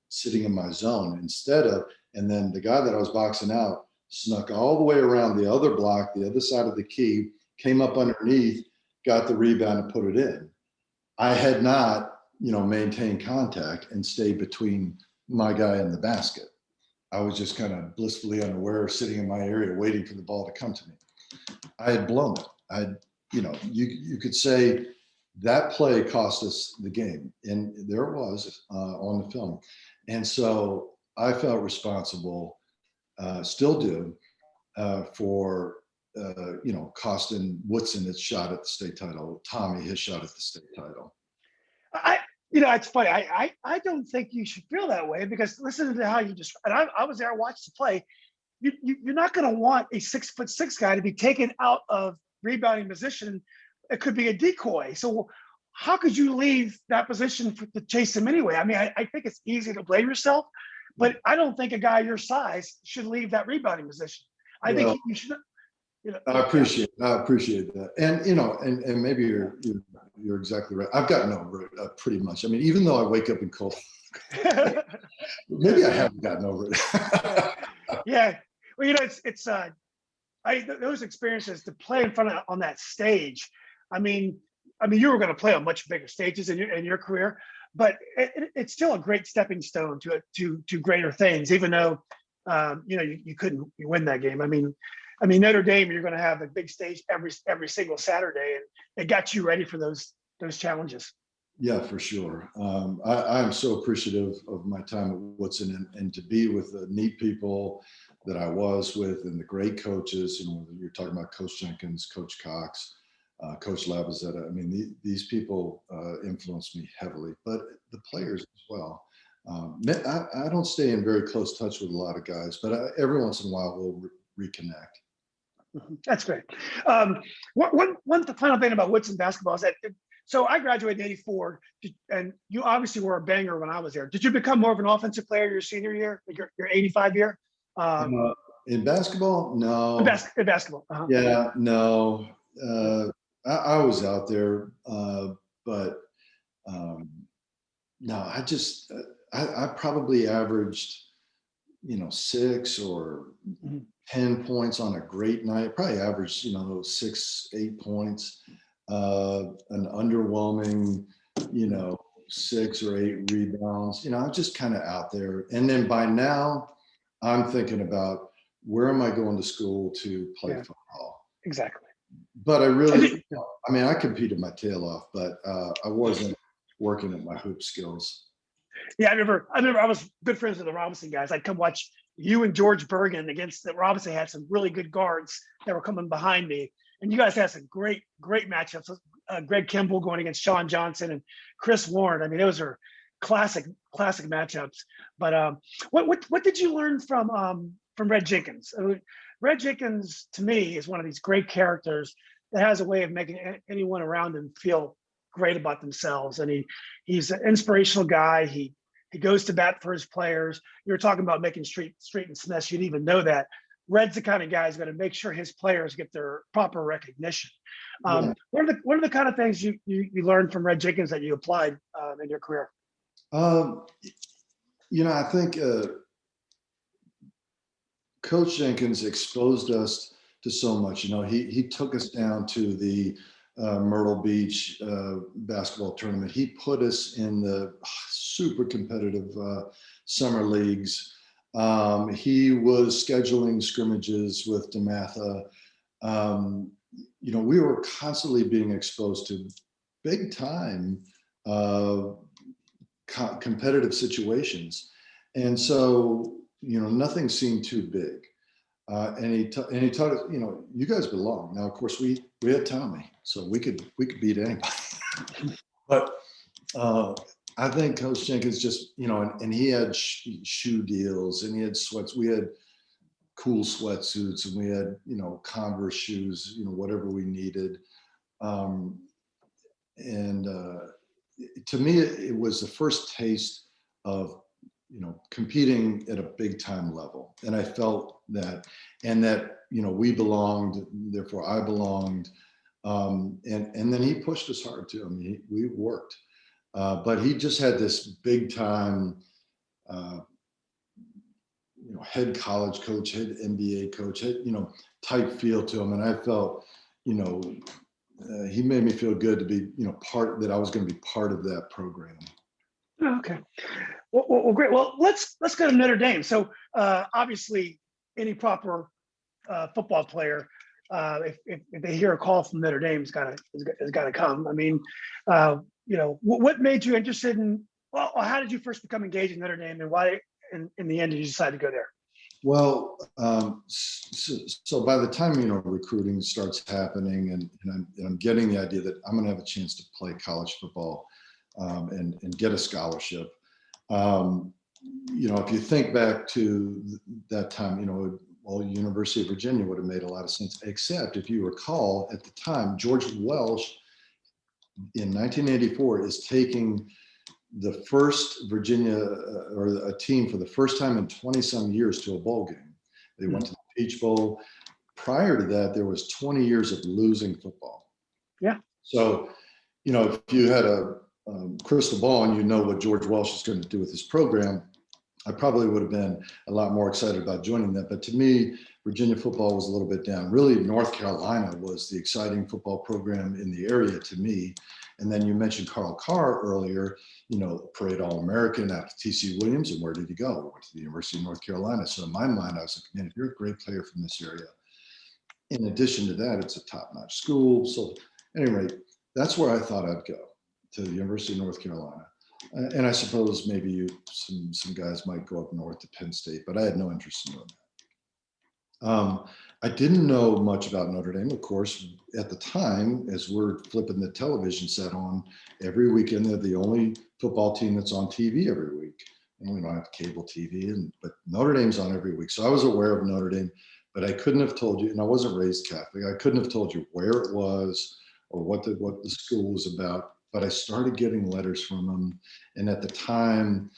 sitting in my zone and then the guy that I was boxing out snuck all the way around the other block, the other side of the key, came up underneath, got the rebound and put it in. I had not, maintained contact and stayed between my guy and the basket. I was just kind of blissfully unaware, sitting in my area, waiting for the ball to come to me. I had blown it. You could say that play cost us the game, and there it was on the film. And so I felt responsible, still do, for costing Woodson his shot at the state title, Tommy his shot at the state title. It's funny. I don't think you should feel that way, because listen to how you just, and I was there, I watched the play. You're not going to want a 6'6" guy to be taken out of rebounding position. It could be a decoy. So how could you leave that position to chase him anyway? I mean, I think it's easy to blame yourself, but I don't think a guy your size should leave that rebounding position. I think you should. I appreciate that, and and maybe you're exactly right. I've gotten over it pretty much. I mean, even though I wake up in cold, maybe I haven't gotten over it. Yeah, well, it's those experiences to play in front of on that stage. I mean, you were going to play on much bigger stages in your career, but it's still a great stepping stone to greater things. Even though you couldn't win that game. I mean, Notre Dame, you're going to have a big stage every single Saturday, and it got you ready for those challenges. Yeah, for sure. I'm so appreciative of my time at Woodson and to be with the neat people that I was with and the great coaches. You're talking about Coach Jenkins, Coach Cox, Coach Lavazzetta. I mean, these people influenced me heavily, but the players as well. I don't stay in very close touch with a lot of guys, but every once in a while we'll reconnect. That's great. One final thing about Woodson basketball is that, so I graduated in '84, and you obviously were a banger when I was there. Did you become more of an offensive player your senior year, your '85 year? In basketball, no. In basketball. Yeah, no. I was out there, but no, I probably averaged, 6 or Mhm. 10 points on a great night. Probably averaged, 6, 8 points. An underwhelming, you know, 6 or 8 rebounds. I'm just kind of out there. And then by now, I'm thinking about where am I going to school to play Yeah, football. exactly. But I And really, it- I mean, I competed my tail off, but I wasn't working at my hoop skills. yeah, I was good friends with the Robinson guys. I'd come watch you and George Bergen against the Robinson had some really good guards that were coming behind me. And you guys had some great matchups. Greg Kimball going against Sean Johnson and Chris Warren. I mean, those are classic matchups. But what did you learn from Red Jenkins? Red Jenkins to me is one of these great characters that has a way of making anyone around him feel great about themselves. And he's an inspirational guy. He goes to bat for his players. You were talking about making Street and Smith. You didn't even know that. Red's the kind of guy who's going to make sure his players get their proper recognition. Yeah. What are the kind of things you learned from Red Jenkins that you applied in your career? I think Coach Jenkins exposed us to so much. He took us down to the Myrtle Beach basketball tournament. He put us in the super competitive summer leagues. He was scheduling scrimmages with DeMatha. We were constantly being exposed to big time competitive situations. And so, nothing seemed too big. And he taught us, you guys belong. Now, of course, we had Tommy, so we could beat anybody. But I think Coach Jenkins just, and he had shoe deals, and he had sweats. We had cool sweatsuits, and we had, Converse shoes, whatever we needed. And to me, it was the first taste of competing at a big time level. And I felt that, and that, we belonged, therefore I belonged. And then he pushed us hard too. I mean, we worked, but he just had this big time, head college coach, head NBA coach, head, type feel to him. And I felt, he made me feel good to be, that I was going to be part of that program. Oh, okay. Well, great. Well, let's go to Notre Dame. So obviously, any proper football player, if they hear a call from Notre Dame, is got to come. I mean, what made you interested in? Well, how did you first become engaged in Notre Dame, and why, in the end, did you decide to go there? Well, so by the time recruiting starts happening, and I'm getting the idea that I'm going to have a chance to play college football and get a scholarship. If you think back to that time, University of Virginia would have made a lot of sense, except if you recall at the time, George Welsh in 1984 is taking the first Virginia or a team for the first time in 20 some years to a bowl game. They went to the Peach Bowl. Prior to that, there was 20 years of losing football. Yeah. So, if you had a crystal ball and what George Welsh is going to do with his program, I probably would have been a lot more excited about joining that. But to me, Virginia football was a little bit down. Really, North Carolina was the exciting football program in the area to me. And then you mentioned Carl Carr earlier, parade All-American out of TC Williams. And where did he go? Went to the University of North Carolina. So in my mind, I was like, man, if you're a great player from this area, in addition to that, it's a top-notch school. So at any rate, that's where I thought I'd go, to the University of North Carolina. And I suppose maybe some guys might go up north to Penn State, but I had no interest in doing that. I didn't know much about Notre Dame, of course, at the time, as we're flipping the television set on every weekend. They're the only football team that's on TV every week. And we don't have cable TV, but Notre Dame's on every week. So I was aware of Notre Dame, but I couldn't have told you, and I wasn't raised Catholic, I couldn't have told you where it was or what the school was about. but I started getting letters from him. And at the time,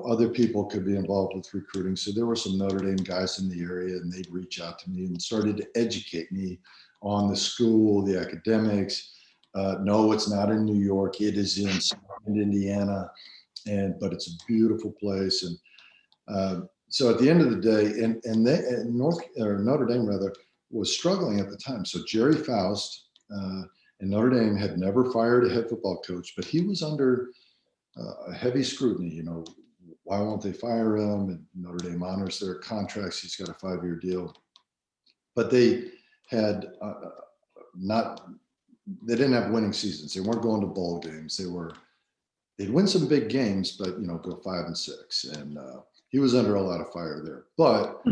other people could be involved with recruiting. So there were some Notre Dame guys in the area, and they'd reach out to me and started to educate me on the school, the academics. No, it's not in New York. It is in Indiana, but it's a beautiful place. And so at the end of the day, and Notre Dame rather was struggling at the time. So Jerry Faust and Notre Dame had never fired a head football coach, but he was under heavy scrutiny. Why won't they fire him? And Notre Dame honors their contracts. He's got a 5-year deal, but they had they didn't have winning seasons. They weren't going to bowl games. They'd win some big games, but go 5-6. And he was under a lot of fire there. But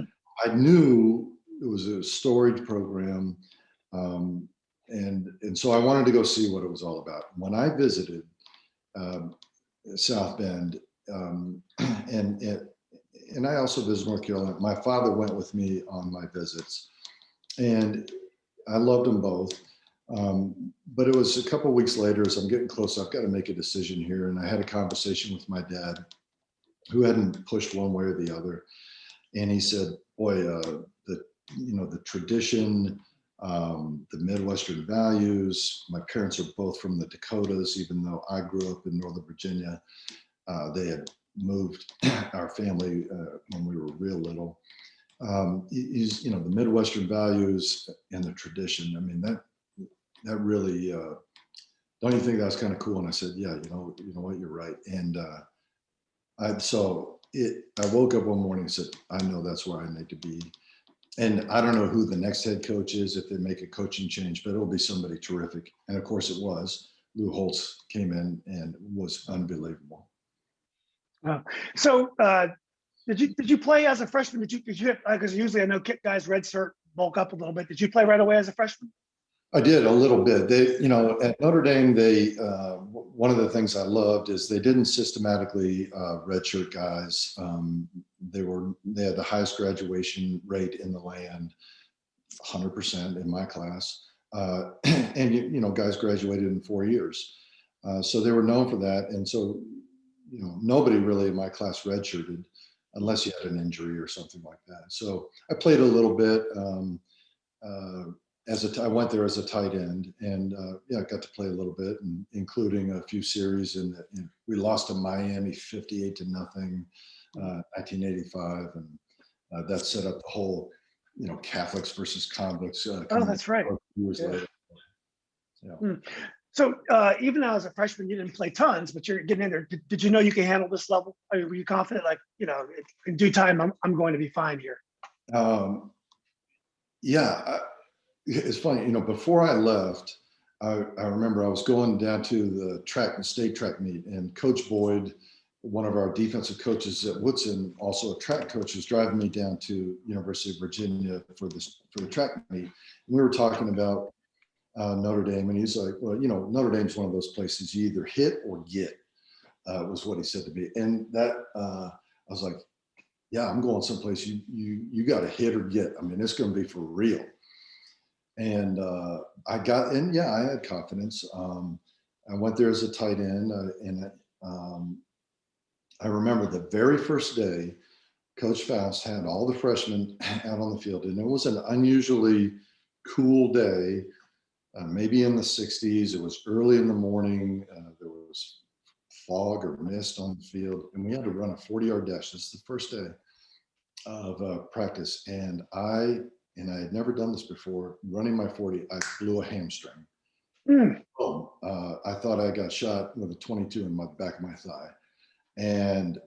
I knew it was a storied program, and so I wanted to go see what it was all about. When I visited South Bend, and I also visited North Carolina. My father went with me on my visits, and I loved them both. But it was a couple of weeks later, as I'm getting close, I've got to make a decision here. And I had a conversation with my dad, who hadn't pushed one way or the other. And he said, boy, the tradition, the Midwestern values, my parents are both from the Dakotas, even though I grew up in Northern Virginia. They had moved our family when we were real little. The Midwestern values and the tradition. I mean, that really, don't you think that's kind of cool? And I said, yeah, you know what, you're right. And I woke up one morning and said, I know that's where I need to be. And I don't know who the next head coach is if they make a coaching change, but it'll be somebody terrific. And of course it was. Lou Holtz came in and was unbelievable. So did you play as a freshman? Did you because usually I know guys redshirt, bulk up a little bit. Did you play right away as a freshman? I did a little bit. They, at Notre Dame, one of the things I loved is they didn't systematically redshirt guys. They had the highest graduation rate in the land, 100% in my class, and guys graduated in 4 years, so they were known for that. And so, nobody really in my class redshirted unless you had an injury or something like that. So I played a little bit. I went there as a tight end, and I got to play a little bit, and including a few series. And we lost to Miami 58-0, 1985, and that set up the whole, Catholics versus convicts. Oh, that's right. Years later. Yeah. So even though as a freshman you didn't play tons, but you're getting in there. Did you know you can handle this level? Were you confident, like, in due time I'm going to be fine here? Yeah. It's funny, before I left, I remember I was going down to the state track meet, and Coach Boyd, one of our defensive coaches at Woodson, also a track coach, was driving me down to University of Virginia for the track meet. And we were talking about Notre Dame, and he's like, well, Notre Dame's one of those places you either hit or get, was what he said to me. And that I was like, yeah, I'm going someplace you got to hit or get. I mean, it's going to be for real. And I had confidence. I went there as a tight end, and I remember the very first day, Coach Faust had all the freshmen out on the field, and it was an unusually cool day, maybe in the 60s. It was early in the morning. There was fog or mist on the field, and we had to run a 40-yard dash. This is the first day of practice, and I had never done this before. Running my 40, I blew a hamstring. I thought I got shot with a 22 in my back of my thigh. And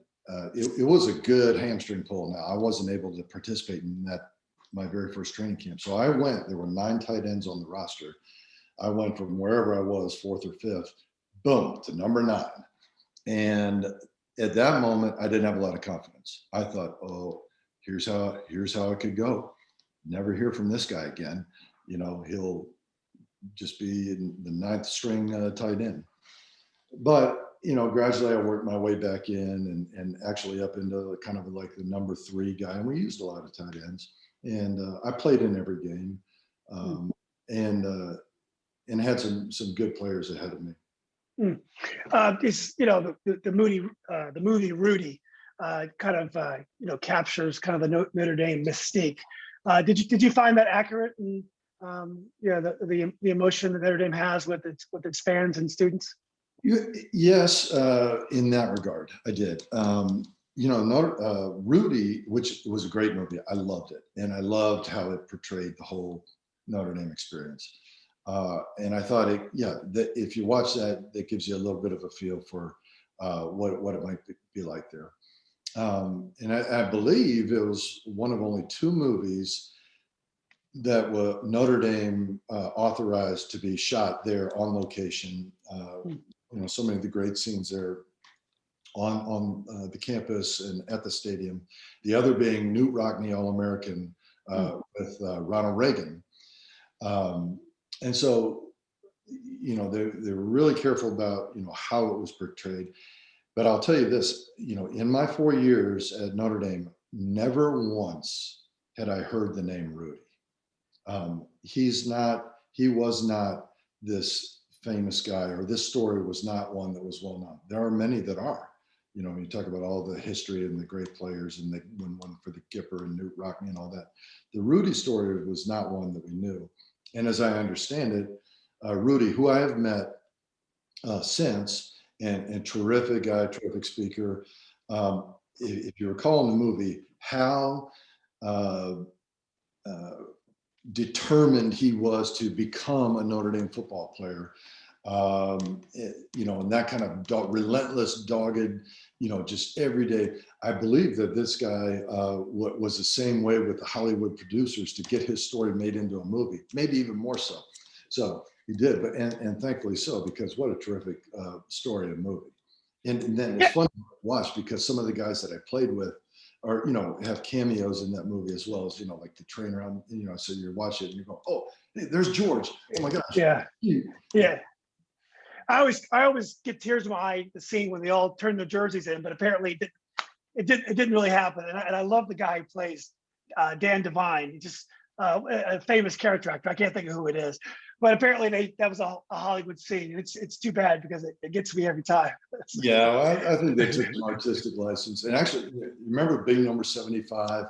it was a good hamstring pull. Now, I wasn't able to participate in my very first training camp. So I went, there were 9 tight ends on the roster. I went from wherever I was, 4th or 5th, boom, to number 9. And at that moment, I didn't have a lot of confidence. I thought, oh, here's how it could go. Never hear from this guy again. He'll just be in the 9th string tight end. But, gradually I worked my way back in and actually up into kind of like the number 3 guy. And we used a lot of tight ends. And I played in every game, and had some good players ahead of me. Mm. It's, the movie Rudy kind of captures kind of the Notre Dame mystique. Did you find that accurate, and the emotion that Notre Dame has with its fans and students? Yes, in that regard, I did. Rudy, which was a great movie, I loved it, and I loved how it portrayed the whole Notre Dame experience. And I thought, that if you watch that, that gives you a little bit of a feel for what it might be like there. And I believe it was one of only two movies that were Notre Dame authorized to be shot there on location. So many of the great scenes there on the campus and at the stadium. The other being Newt Rockne, All-American with Ronald Reagan. And so, they were really careful about, how it was portrayed. But I'll tell you this, in my 4 years at Notre Dame, never once had I heard the name Rudy. He was not this famous guy, or this story was not one that was well known. There are many that are. When you talk about all the history and the great players and the one for the Gipper and Newt Rockne and all that, the Rudy story was not one that we knew. And as I understand it, Rudy, who I have met since, and terrific guy, terrific speaker. If you recall in the movie, how determined he was to become a Notre Dame football player, and that kind of relentless, dogged, just every day. I believe that this guy was the same way with the Hollywood producers to get his story made into a movie, maybe even more so. So he did, but and thankfully so, because what a terrific story and movie. And then it's fun to watch because some of the guys that I played with are, have cameos in that movie as well as, like the trainer on, so you watch it and you go, oh, hey, there's George. Oh my gosh. Yeah. Yeah. I always get tears in my eye the scene when they all turn their jerseys in, but apparently it didn't really happen. And I love the guy who plays Dan Devine. He just a famous character actor. I can't think of who it is, but apparently that was a Hollywood scene. It's too bad because it gets me every time. Yeah, well, I think they took an artistic license. And actually, remember big number 75,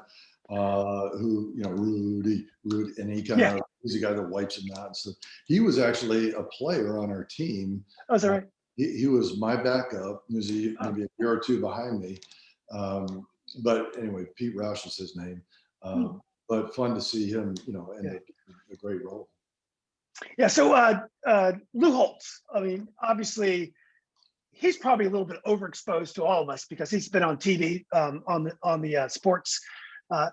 who, Rudy, and he kind of, he's a guy that wipes him out and stuff. He was actually a player on our team. Oh, is that right? He was my backup. He was maybe a year or two behind me. But anyway, Pete Roush is his name. But fun to see him, in a great role. Yeah. So Lou Holtz, I mean, obviously, he's probably a little bit overexposed to all of us because he's been on TV on the sports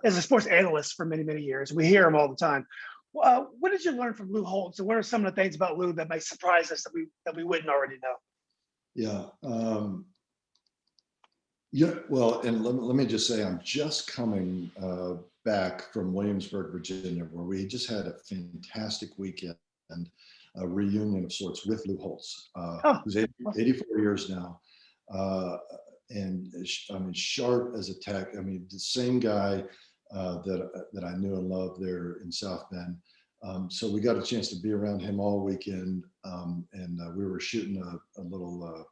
as a sports analyst for many, many years. We hear him all the time. What did you learn from Lou Holtz, and what are some of the things about Lou that might surprise us that we wouldn't already know? Yeah. Well, and let me just say, I'm just coming back from Williamsburg, Virginia, where we just had a fantastic weekend, a reunion of sorts with Lou Holtz, who's 84 years now. And I mean, sharp as a tack. I mean, the same guy that I knew and loved there in South Bend. So we got a chance to be around him all weekend, and we were shooting a little,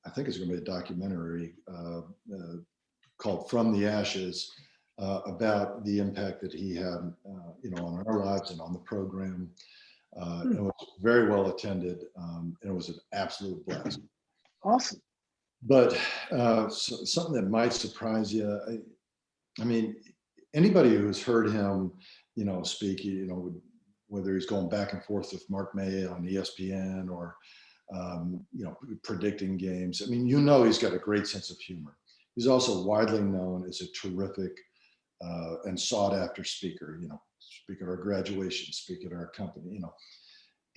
I think it's going to be a documentary called From the Ashes, about the impact that he had, on our lives and on the program. It was very well attended, and it was an absolute blast. Awesome. But something that might surprise you, I mean, anybody who's heard him, speak, whether he's going back and forth with Mark May on ESPN or, predicting games. I mean, he's got a great sense of humor. He's also widely known as a terrific and sought after speaker, speak at our graduation, speak at our company,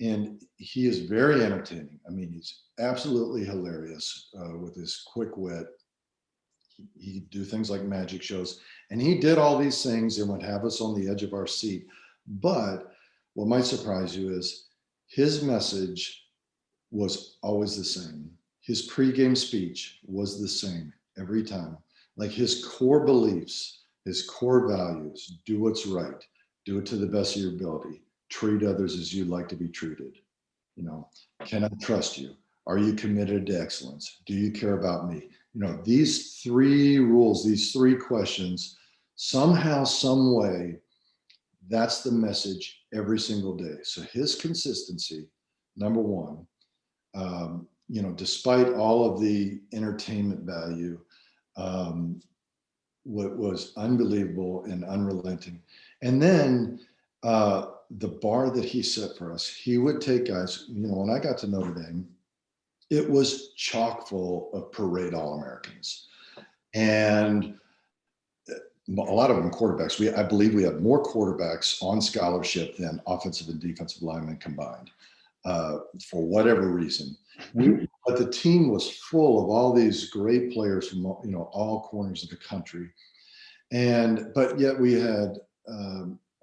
and he is very entertaining. I mean, he's absolutely hilarious with his quick wit. He'd do things like magic shows, and he did all these things and would have us on the edge of our seat. But what might surprise you is his message was always the same. His pregame speech was the same every time. Like his core beliefs, his core values: do what's right, do it to the best of your ability, treat others as you'd like to be treated. Can I trust you? Are you committed to excellence? Do you care about me? You know, these three rules, these three questions, somehow, some way, that's the message every single day. So his consistency, number one, you know, despite all of the entertainment value, what was unbelievable and unrelenting. And then the bar that he set for us, he would take guys, you know, when I got to Notre Dame, it was chock full of parade All-Americans. And a lot of them quarterbacks. I believe we have more quarterbacks on scholarship than offensive and defensive linemen combined, for whatever reason. But the team was full of all these great players from, you know, all corners of the country. But yet we had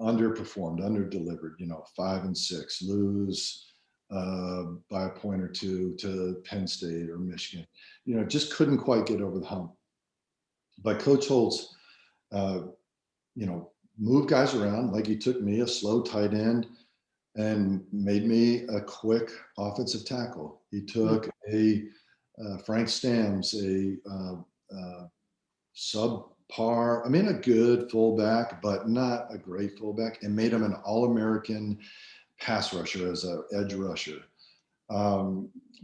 underperformed, underdelivered, you know, 5 and 6, lose by a point or two to Penn State or Michigan, you know, just couldn't quite get over the hump. But Coach Holtz, you know, moved guys around. Like he took me, a slow tight end, and made me a quick offensive tackle. He took a Frank Stamms, a subpar, I mean, a good fullback, but not a great fullback, and made him an All-American pass rusher as an edge rusher.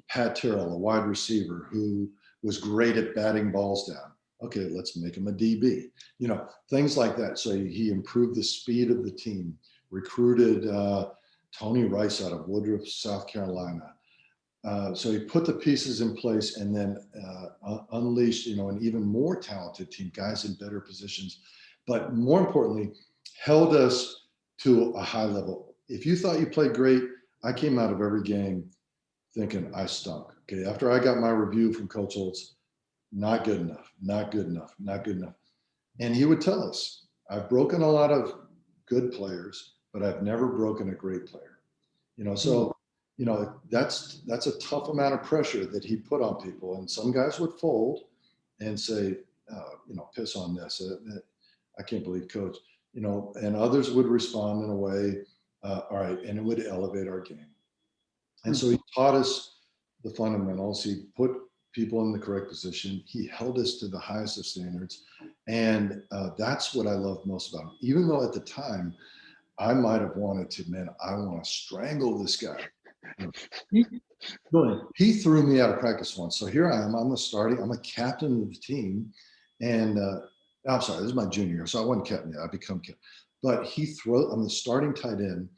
Pat Terrell, a wide receiver who was great at batting balls down. Okay, let's make him a DB. You know, things like that. So he improved the speed of the team, recruited Tony Rice out of Woodruff, South Carolina. So he put the pieces in place and then unleashed, you know, an even more talented team, guys in better positions, but more importantly, held us to a high level. If you thought you played great, I came out of every game thinking I stunk. Okay, after I got my review from Coach Holtz, not good enough, not good enough, not good enough. And he would tell us, I've broken a lot of good players, but I've never broken a great player. You know, so, you know, that's a tough amount of pressure that he put on people. And some guys would fold and say, you know, piss on this. I can't believe Coach, you know, and others would respond in a way, all right, and it would elevate our game. And so he taught us the fundamentals. He put people in the correct position. He held us to the highest of standards. And that's what I love most about him. Even though at the time, I might have wanted to, man, I want to strangle this guy. He threw me out of practice once. So here I am, I'm a captain of the team. And I'm sorry, this is my junior year. So I wasn't captain yet, I become captain. But I'm the starting tight end.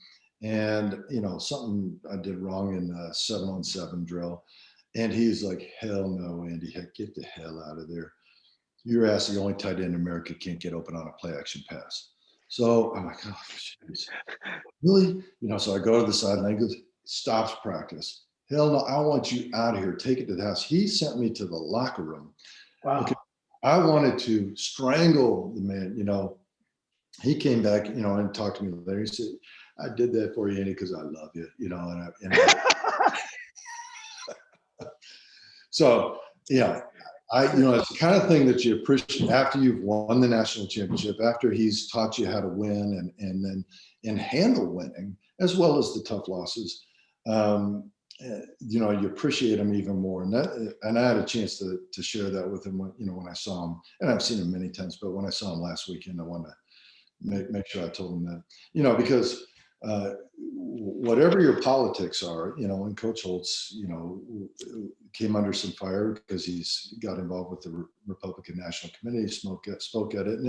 And, you know, something I did wrong in a 7-on-7 drill. And he's like, hell no, Andy, heck, get the hell out of there. Your ass, the only tight end in America, can't get open on a play action pass. So I'm like, oh, geez. Really? You know, so I go to the sideline, he goes, stops practice. Hell no, I want you out of here. Take it to the house. He sent me to the locker room. Wow. Okay. I wanted to strangle the man, you know. He came back, you know, and talked to me later. He said, I did that for you, Andy, because I love you, you know. So, yeah, you know, it's the kind of thing that you appreciate after you've won the national championship, after he's taught you how to win and handle winning, as well as the tough losses. You know, you appreciate him even more. And I had a chance to share that with him when, you know, when I saw him, and I've seen him many times, but when I saw him last weekend, I wanted to make sure I told him that, you know, because whatever your politics are, you know, and Coach Holtz, you know, came under some fire because he's got involved with the Republican National Committee, spoke at it,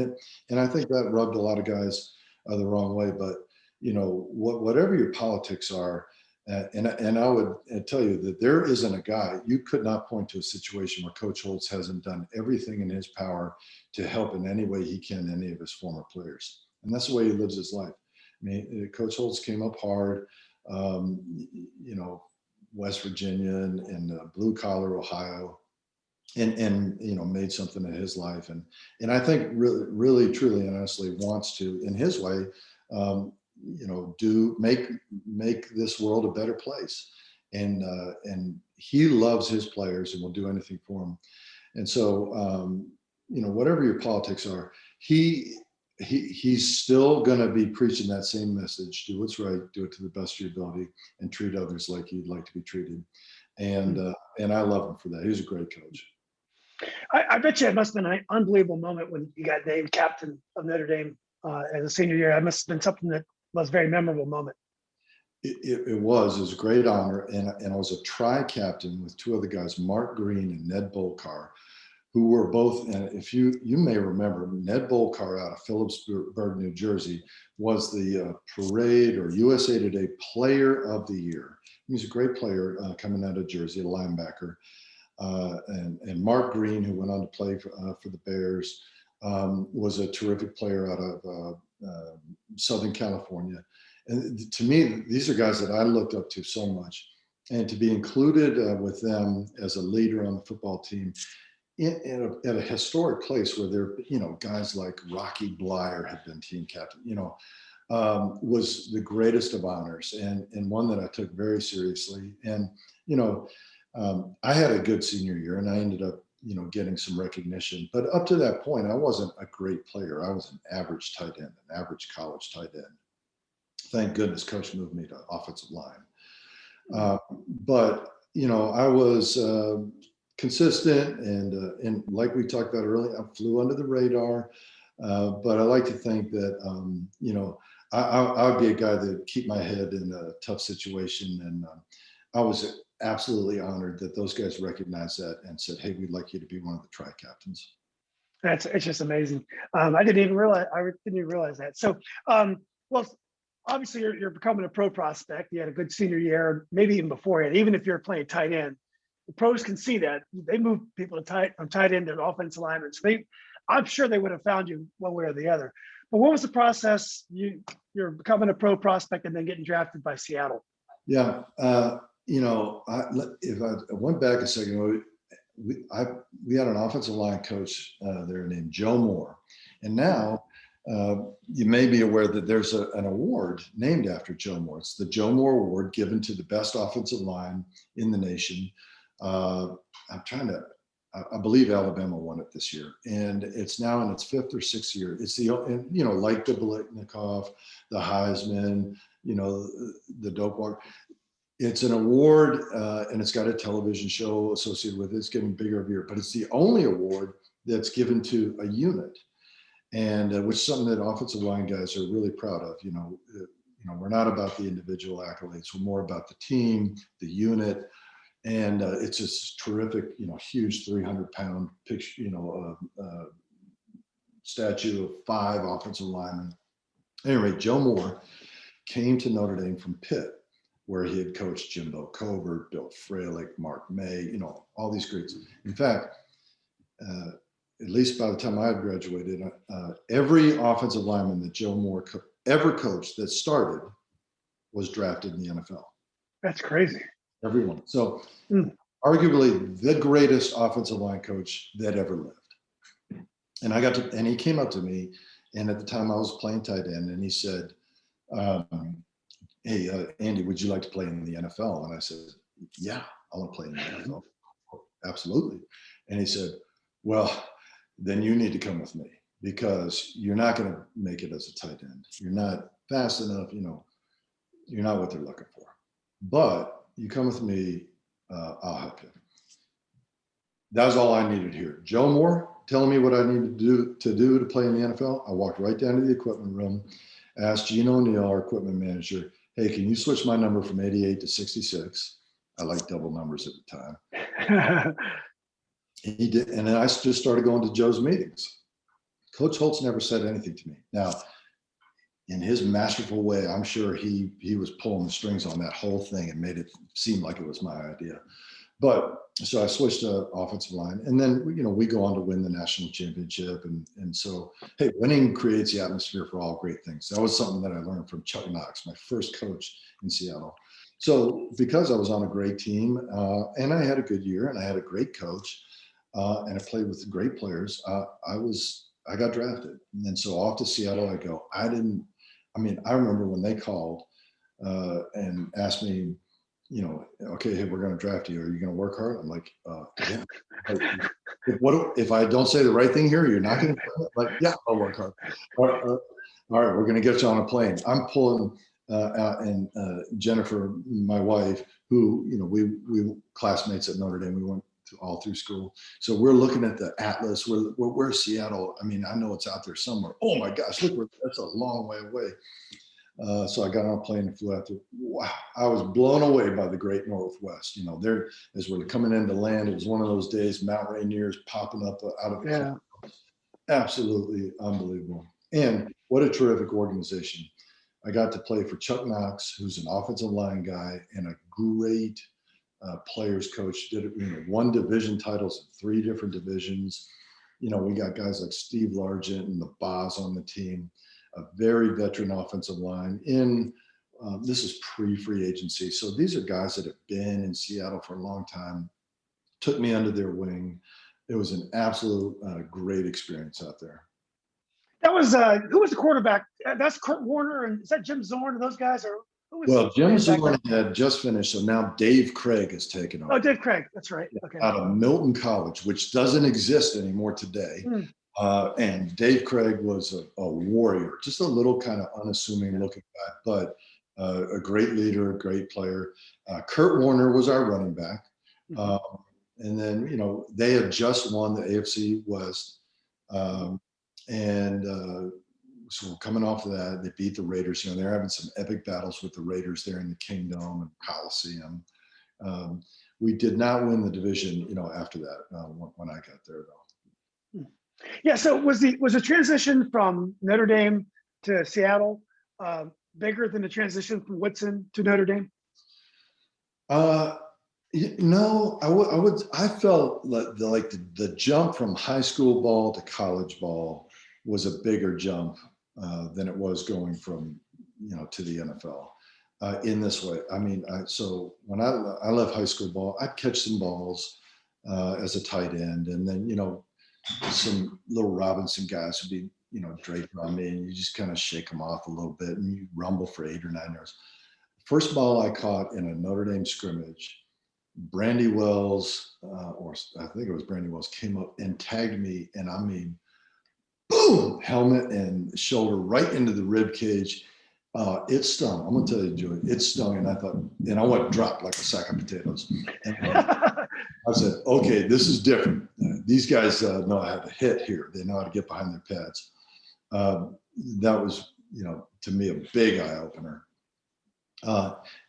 and I think that rubbed a lot of guys the wrong way. But you know, whatever your politics are, and I would tell you that there isn't a guy, you could not point to a situation where Coach Holtz hasn't done everything in his power to help in any way he can any of his former players, and that's the way he lives his life. I mean, Coach Holtz came up hard, you know, West Virginia and blue collar Ohio, and you know, made something of his life, and I think really truly and honestly wants to, in his way, you know, make this world a better place, and he loves his players and will do anything for them, and so you know, whatever your politics are, he's still going to be preaching that same message: do what's right, do it to the best of your ability, and treat others like you'd like to be treated. and I love him for that. He was a great coach. I bet you it must have been an unbelievable moment when you got named captain of Notre Dame as a senior year. That must have been something that was a very memorable moment. It was a great honor, and I was a tri-captain with two other guys, Mark Green and Ned Bolkar, who were both, and if you may remember, Ned Bolkar out of Phillipsburg, New Jersey, was the Parade or USA Today Player of the Year. He was a great player coming out of Jersey, a linebacker. And Mark Green, who went on to play for the Bears, was a terrific player out of Southern California. And to me, these are guys that I looked up to so much. And to be included with them as a leader on the football team at a historic place where there, guys like Rocky Blyer had been team captain, was the greatest of honors, and one that I took very seriously. And, I had a good senior year, and I ended up, getting some recognition. But up to that point, I wasn't a great player. I was an average tight end, an average college tight end. Thank goodness coach moved me to offensive line. But, I was consistent, and like we talked about earlier, I flew under the radar. But I like to think that, I would be a guy that keep my head in a tough situation. And I was absolutely honored that those guys recognized that and said, "Hey, we'd like you to be one of the tri-captains." It's just amazing. I didn't even realize that. So, well, obviously you're becoming a pro prospect. You had a good senior year, maybe even beforehand. Even if you're playing tight end, the pros can see that they move people from tight end to offensive linemen. So I'm sure they would have found you one way or the other. But what was the process? You're becoming a pro prospect and then getting drafted by Seattle. Yeah, if I went back a second, we had an offensive line coach there named Joe Moore, and now you may be aware that there's an award named after Joe Moore. It's the Joe Moore Award, given to the best offensive line in the nation. I believe Alabama won it this year, and it's now in its 5th or 6th year. It's like the Biletnikoff, the Heisman, the Doak Walker. It's an award, and it's got a television show associated with it. It's getting bigger every year, but it's the only award that's given to a unit, and which is something that offensive line guys are really proud of. We're not about the individual accolades. We're more about the team, the unit, and it's just terrific. Huge 300-pound picture. Statue of 5 offensive linemen. Anyway, Joe Moore came to Notre Dame from Pitt, where he had coached Jimbo Covert, Bill Fralick, Mark May, all these greats. In fact, at least by the time I had graduated, every offensive lineman that Joe Moore ever coached that started was drafted in the NFL. That's crazy. Everyone. So arguably the greatest offensive line coach that ever lived. And he came up to me, and at the time I was playing tight end, and he said, "Hey, Andy, would you like to play in the NFL?" And I said, "Yeah, I want to play in the NFL." "Absolutely." And he said, "Well, then you need to come with me, because you're not going to make it as a tight end. You're not fast enough, you're not what they're looking for. But you come with me, I'll help you." That was all I needed to hear. Joe Moore telling me what I needed to do to play in the NFL. I walked right down to the equipment room, asked Gene O'Neill, our equipment manager, "Hey, can you switch my number from 88 to 66? I like double numbers at the time. He did, and then I just started going to Joe's meetings. Coach Holtz never said anything to me. Now, in his masterful way, I'm sure he was pulling the strings on that whole thing and made it seem like it was my idea. But so I switched to offensive line, and then we go on to win the national championship, and so, hey, winning creates the atmosphere for all great things. That was something that I learned from Chuck Knox, my first coach in Seattle. So because I was on a great team, and I had a good year, and I had a great coach, and I played with great players, I got drafted, and then so off to Seattle I go. I remember when they called and asked me, "Okay, hey, we're going to draft you. Are you going to work hard?" I'm like, "Yeah." What if I don't say the right thing here? You're not going to play? Like, "Yeah, I'll work hard." All right, we're going to get you on a plane. I'm pulling and Jennifer, my wife, who, we classmates at Notre Dame. We went all through school. So we're looking at the atlas. We're Seattle. I mean, I know it's out there somewhere. Oh my gosh, look, that's a long way away. So I got on a plane and flew out there. Wow, I was blown away by the great Northwest. There, as we're coming into land, it was one of those days, Mount Rainier's popping up out of the clouds. Absolutely unbelievable. And what a terrific organization. I got to play for Chuck Knox, who's an offensive line guy and a great players coach. Did it, won division titles in 3 different divisions. We got guys like Steve Largent and the Boz on the team, a very veteran offensive line. This is pre-free agency. So these are guys that have been in Seattle for a long time, took me under their wing. It was an absolute great experience out there. That was who was the quarterback? That's Kurt Warner, and is that Jim Zorn and those guys? Or who was? Well, Jim Zorn had just finished, so now Dave Craig has taken over. Oh, Dave Craig, that's right. Okay. Out of Milton College, which doesn't exist anymore today. And Dave Craig was a warrior, just a little kind of unassuming looking guy, but a great leader, a great player. Kurt Warner was our running back. And then, they had just won the AFC West. So we're coming off of that. They beat the Raiders. They're having some epic battles with the Raiders there in the Kingdome and Coliseum. We did not win the division, after that when I got there, though. Yeah. So was the transition from Notre Dame to Seattle bigger than the transition from Woodson to Notre Dame? No, I felt like the jump from high school ball to college ball was a bigger jump than it was going from, to the NFL in this way. I mean, so when I left high school ball, I'd catch some balls as a tight end, and then, some little Robinson guys would be, draped on me, and you just kind of shake them off a little bit and you rumble for 8 or 9 yards. First ball I caught in a Notre Dame scrimmage, Brandy Wells, or I think it was Brandy Wells, came up and tagged me, and I mean, boom, helmet and shoulder right into the rib cage. It stung. I'm gonna tell you, Joey, it stung, and I thought, and I went dropped like a sack of potatoes. And I said, okay, this is different. These guys know how to hit here. They know how to get behind their pads. That was, to me, a big eye opener.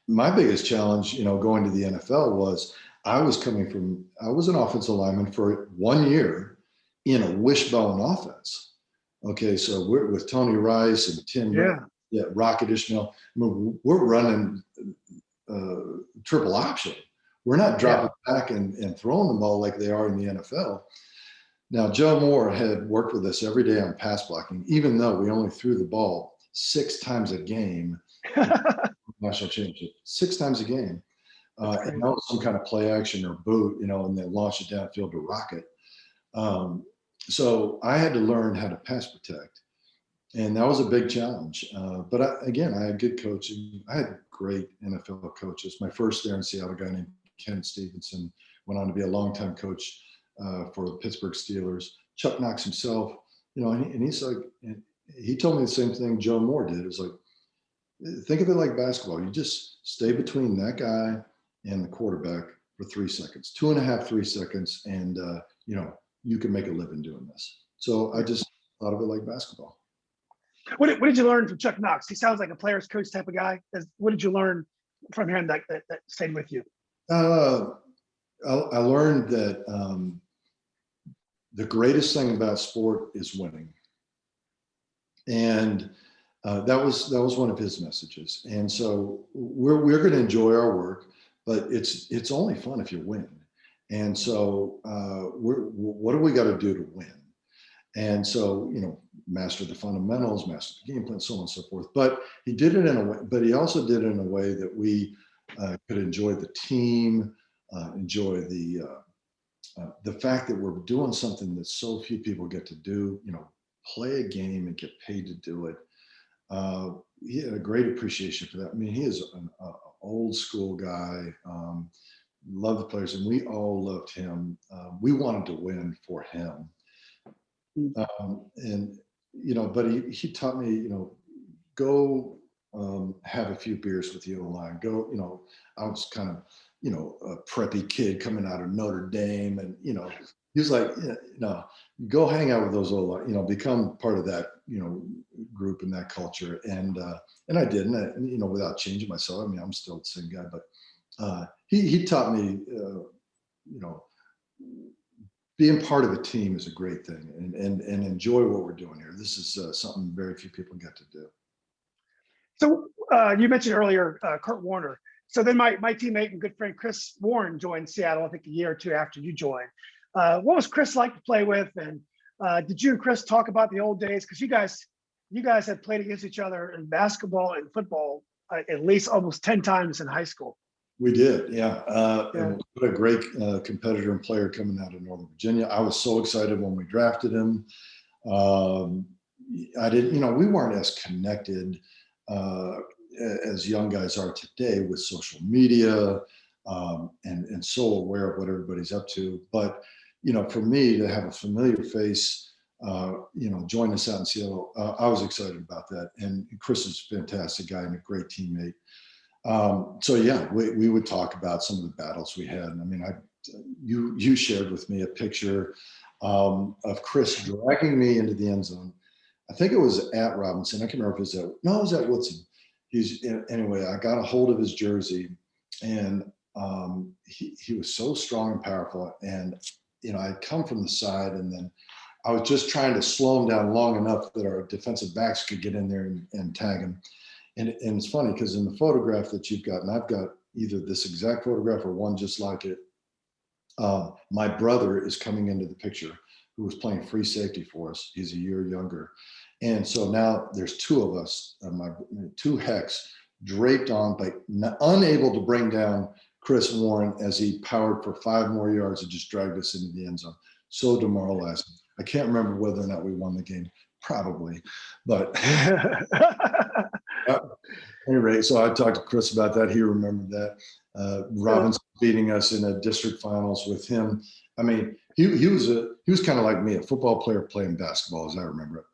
My biggest challenge, going to the NFL was I was an offensive lineman for 1 year in a wishbone offense. Okay, so we're with Tony Rice and Tim, Rocket Ishmael. We're running triple option. We're not dropping back and throwing the ball like they are in the NFL. Now, Joe Moore had worked with us every day on pass blocking, even though we only threw the ball 6 times a game. National championship 6 times a game, and that was some kind of play action or boot, and then launch it downfield to rocket. So I had to learn how to pass protect, and that was a big challenge. But I had good coaching. I had great NFL coaches. My first there in Seattle, a guy named Ken Stevenson, went on to be a longtime coach for the Pittsburgh Steelers. Chuck Knox himself, and he's like, and he told me the same thing Joe Moore did. It was like, think of it like basketball. You just stay between that guy and the quarterback for 3 seconds, 2.5, 3 seconds. And, you can make a living doing this. So I just thought of it like basketball. What did you learn from Chuck Knox? He sounds like a player's coach type of guy. What did you learn from him that stayed with you? I learned that the greatest thing about sport is winning. And that was one of his messages. And so we're going to enjoy our work, but it's only fun if you win. And so what do we got to do to win? And so, master the fundamentals, master the game plan, so on and so forth. But he did it in a way, but he also did it in a way that we could enjoy the team, enjoy the fact that we're doing something that so few people get to do, play a game and get paid to do it. He had a great appreciation for that. I mean, he is an old school guy, loved the players, and we all loved him. We wanted to win for him. And, but he taught me, go have a few beers with the O-line. Go, I was kind of, a preppy kid coming out of Notre Dame, and he was like, go hang out with those O-line, become part of that, group and that culture, and I did, and without changing myself. I mean, I'm still the same guy, but he taught me, being part of a team is a great thing, and enjoy what we're doing here. This is something very few people get to do. So you mentioned earlier Kurt Warner. So then my teammate and good friend Chris Warren joined Seattle, I think a year or two after you joined. What was Chris like to play with? And did you and Chris talk about the old days? Because you guys had played against each other in basketball and football at least almost 10 times in high school. We did, yeah. What a great competitor and player coming out of Northern Virginia. I was so excited when we drafted him. I didn't, we weren't as connected as young guys are today with social media, and so aware of what everybody's up to. But, for me to have a familiar face, join us out in Seattle, I was excited about that. And Chris is a fantastic guy and a great teammate. So yeah, we would talk about some of the battles we had. I mean, you shared with me a picture of Chris dragging me into the end zone. I think it was at Robinson. I can't remember if it was at Woodson. Anyway, I got a hold of his jersey, and he was so strong and powerful. And I'd come from the side, and then I was just trying to slow him down long enough that our defensive backs could get in there and tag him. And it's funny because in the photograph that you've got, and I've got either this exact photograph or one just like it, my brother is coming into the picture, who was playing free safety for us. He's a year younger. And so now there's two of us, my two Hex, draped on, but unable to bring down Chris Warren as he powered for 5 more yards and just dragged us into the end zone. So demoralizing. I can't remember whether or not we won the game. Probably, but at any rate, so I talked to Chris about that. He remembered that. Robinson beating us in a district finals with him. I mean, he was kind of like me, a football player playing basketball, as I remember it.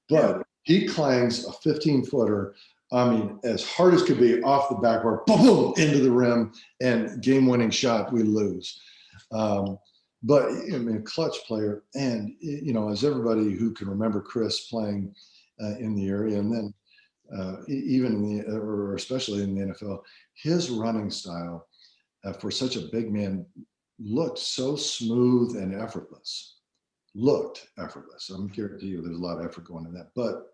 But he clangs a 15-footer, I mean, as hard as could be, off the backboard, boom, into the rim, and game-winning shot, we lose. But I mean, a clutch player, and as everybody who can remember Chris playing in the area, and then even or especially in the NFL, his running style for such a big man looked so smooth and effortless. I'm guarantee you, there's a lot of effort going in that, but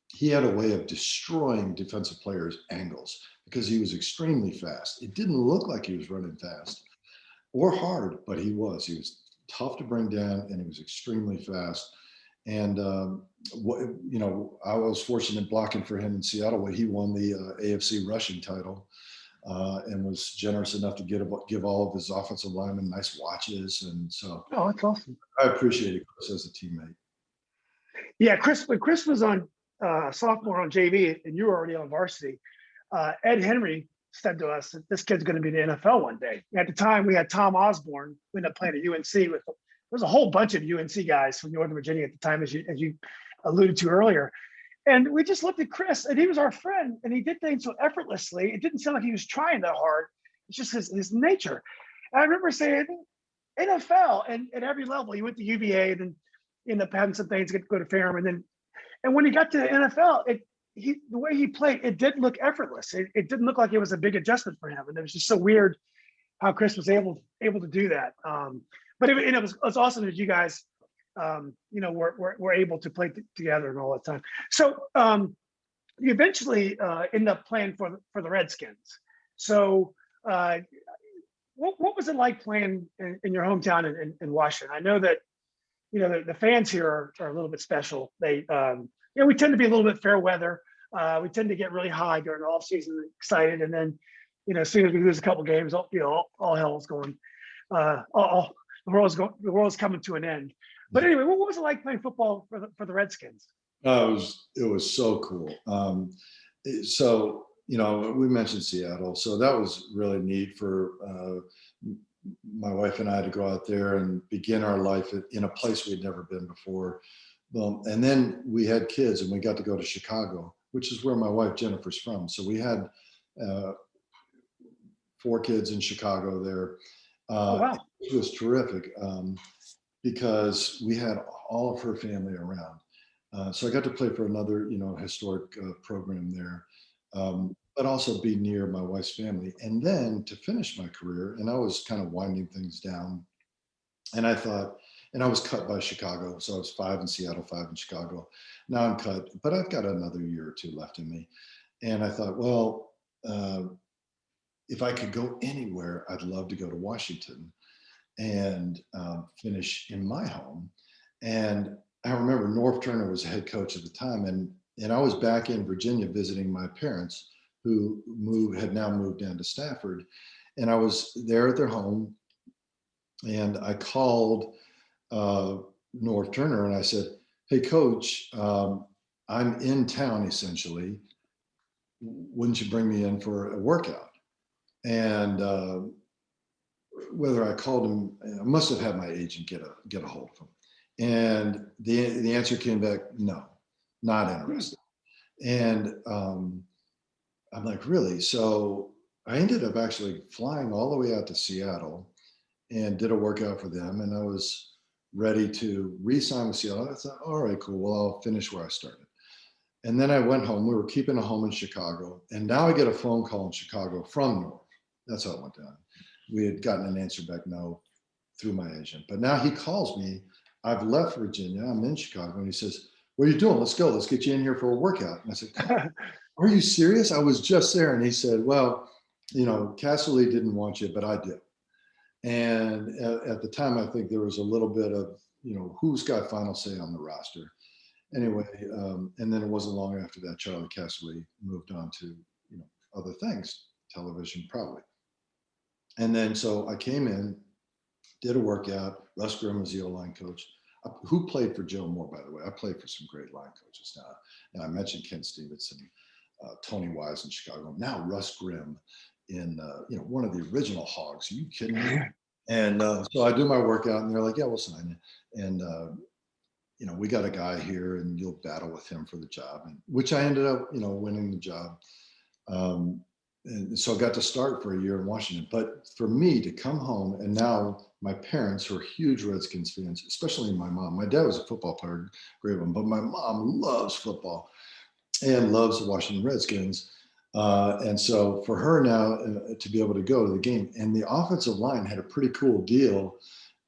he had a way of destroying defensive players' angles because he was extremely fast. It didn't look like he was running fast or hard, but he was tough to bring down, and he was extremely fast. And I was fortunate blocking for him in Seattle when he won the AFC rushing title, and was generous enough to give all of his offensive linemen nice watches. And so, oh, that's awesome. I appreciated Chris as a teammate. Yeah, when Chris was on sophomore on JV, and you were already on varsity, Ed Henry said to us that this kid's going to be in the NFL one day. At the time, we had Tom Osborne, who ended up playing at UNC with. There's a whole bunch of UNC guys from Northern Virginia at the time, as you alluded to earlier. And we just looked at Chris, and he was our friend, and he did things so effortlessly. It didn't sound like he was trying that hard. It's just his nature. And I remember saying, NFL, and at every level, he went to UVA, and then ended up having some things to go to Fairham, and when he got to the NFL, the way he played, it did look effortless. It didn't look like it was a big adjustment for him, and it was just so weird how Chris was able to do that. But it was awesome that you guys, were able to play together and all that time. So you eventually end up playing for the Redskins. So what was it like playing in your hometown in Washington? I know that the fans here are a little bit special. They we tend to be a little bit fair weather. We tend to get really high during the off season, excited, and then as soon as we lose a couple games, all hell's going. The world's coming to an end. But anyway, what was it like playing football for the Redskins? It was so cool. So we mentioned Seattle, so that was really neat for my wife and I to go out there and begin our life in a place we'd never been before. And then we had kids, and we got to go to Chicago which is where my wife Jennifer's from. So we had 4 kids in Chicago there. Oh, wow. It was terrific because we had all of her family around. So I got to play for another, historic program there, but also be near my wife's family. And then to finish my career, and I was kind of winding things down, and I thought, and I was cut by Chicago. So I was 5 in Seattle, 5 in Chicago. Now I'm cut, but I've got another year or 2 left in me. And I thought, well, if I could go anywhere, I'd love to go to Washington and finish in my home. And I remember Norv Turner was head coach at the time, and I was back in Virginia visiting my parents, who had now moved down to Stafford, and I was there at their home, and I called Norv Turner and I said, "Hey, Coach, I'm in town essentially. Wouldn't you bring me in for a workout?" And whether I called him, I must have had my agent get a hold of him. And the answer came back, no, not interested. And I'm like, really? So I ended up actually flying all the way out to Seattle and did a workout for them. And I was ready to re-sign with Seattle. I thought, all right, cool. Well, I'll finish where I started. And then I went home. We were keeping a home in Chicago. And now I get a phone call in Chicago from Norv. That's how it went down. We had gotten an answer back no through my agent. But now he calls me. I've left Virginia. I'm in Chicago. And he says, "What are you doing? Let's go. Let's get you in here for a workout." And I said, "Are you serious? I was just there." And he said, "Well, Casserly didn't want you, but I did." And at the time, I think there was a little bit of, who's got final say on the roster. Anyway, and then it wasn't long after that, Charlie Casserly moved on to, other things, television probably. And then so I came in, did a workout. Russ Grimm was the O-line coach, who played for Joe Moore, by the way. I played for some great line coaches now. And I mentioned Ken Stevenson, Tony Wise in Chicago. Now Russ Grimm in, one of the original Hogs. Are you kidding me? And so I do my workout, and they're like, "Yeah, we'll sign you." And, we got a guy here, and you'll battle with him for the job, which I ended up, winning the job. And so I got to start for a year in Washington. But for me to come home, and now my parents, who are huge Redskins fans, especially my mom. My dad was a football player, great one, but my mom loves football and loves the Washington Redskins. And so for her now to be able to go to the game, and the offensive line had a pretty cool deal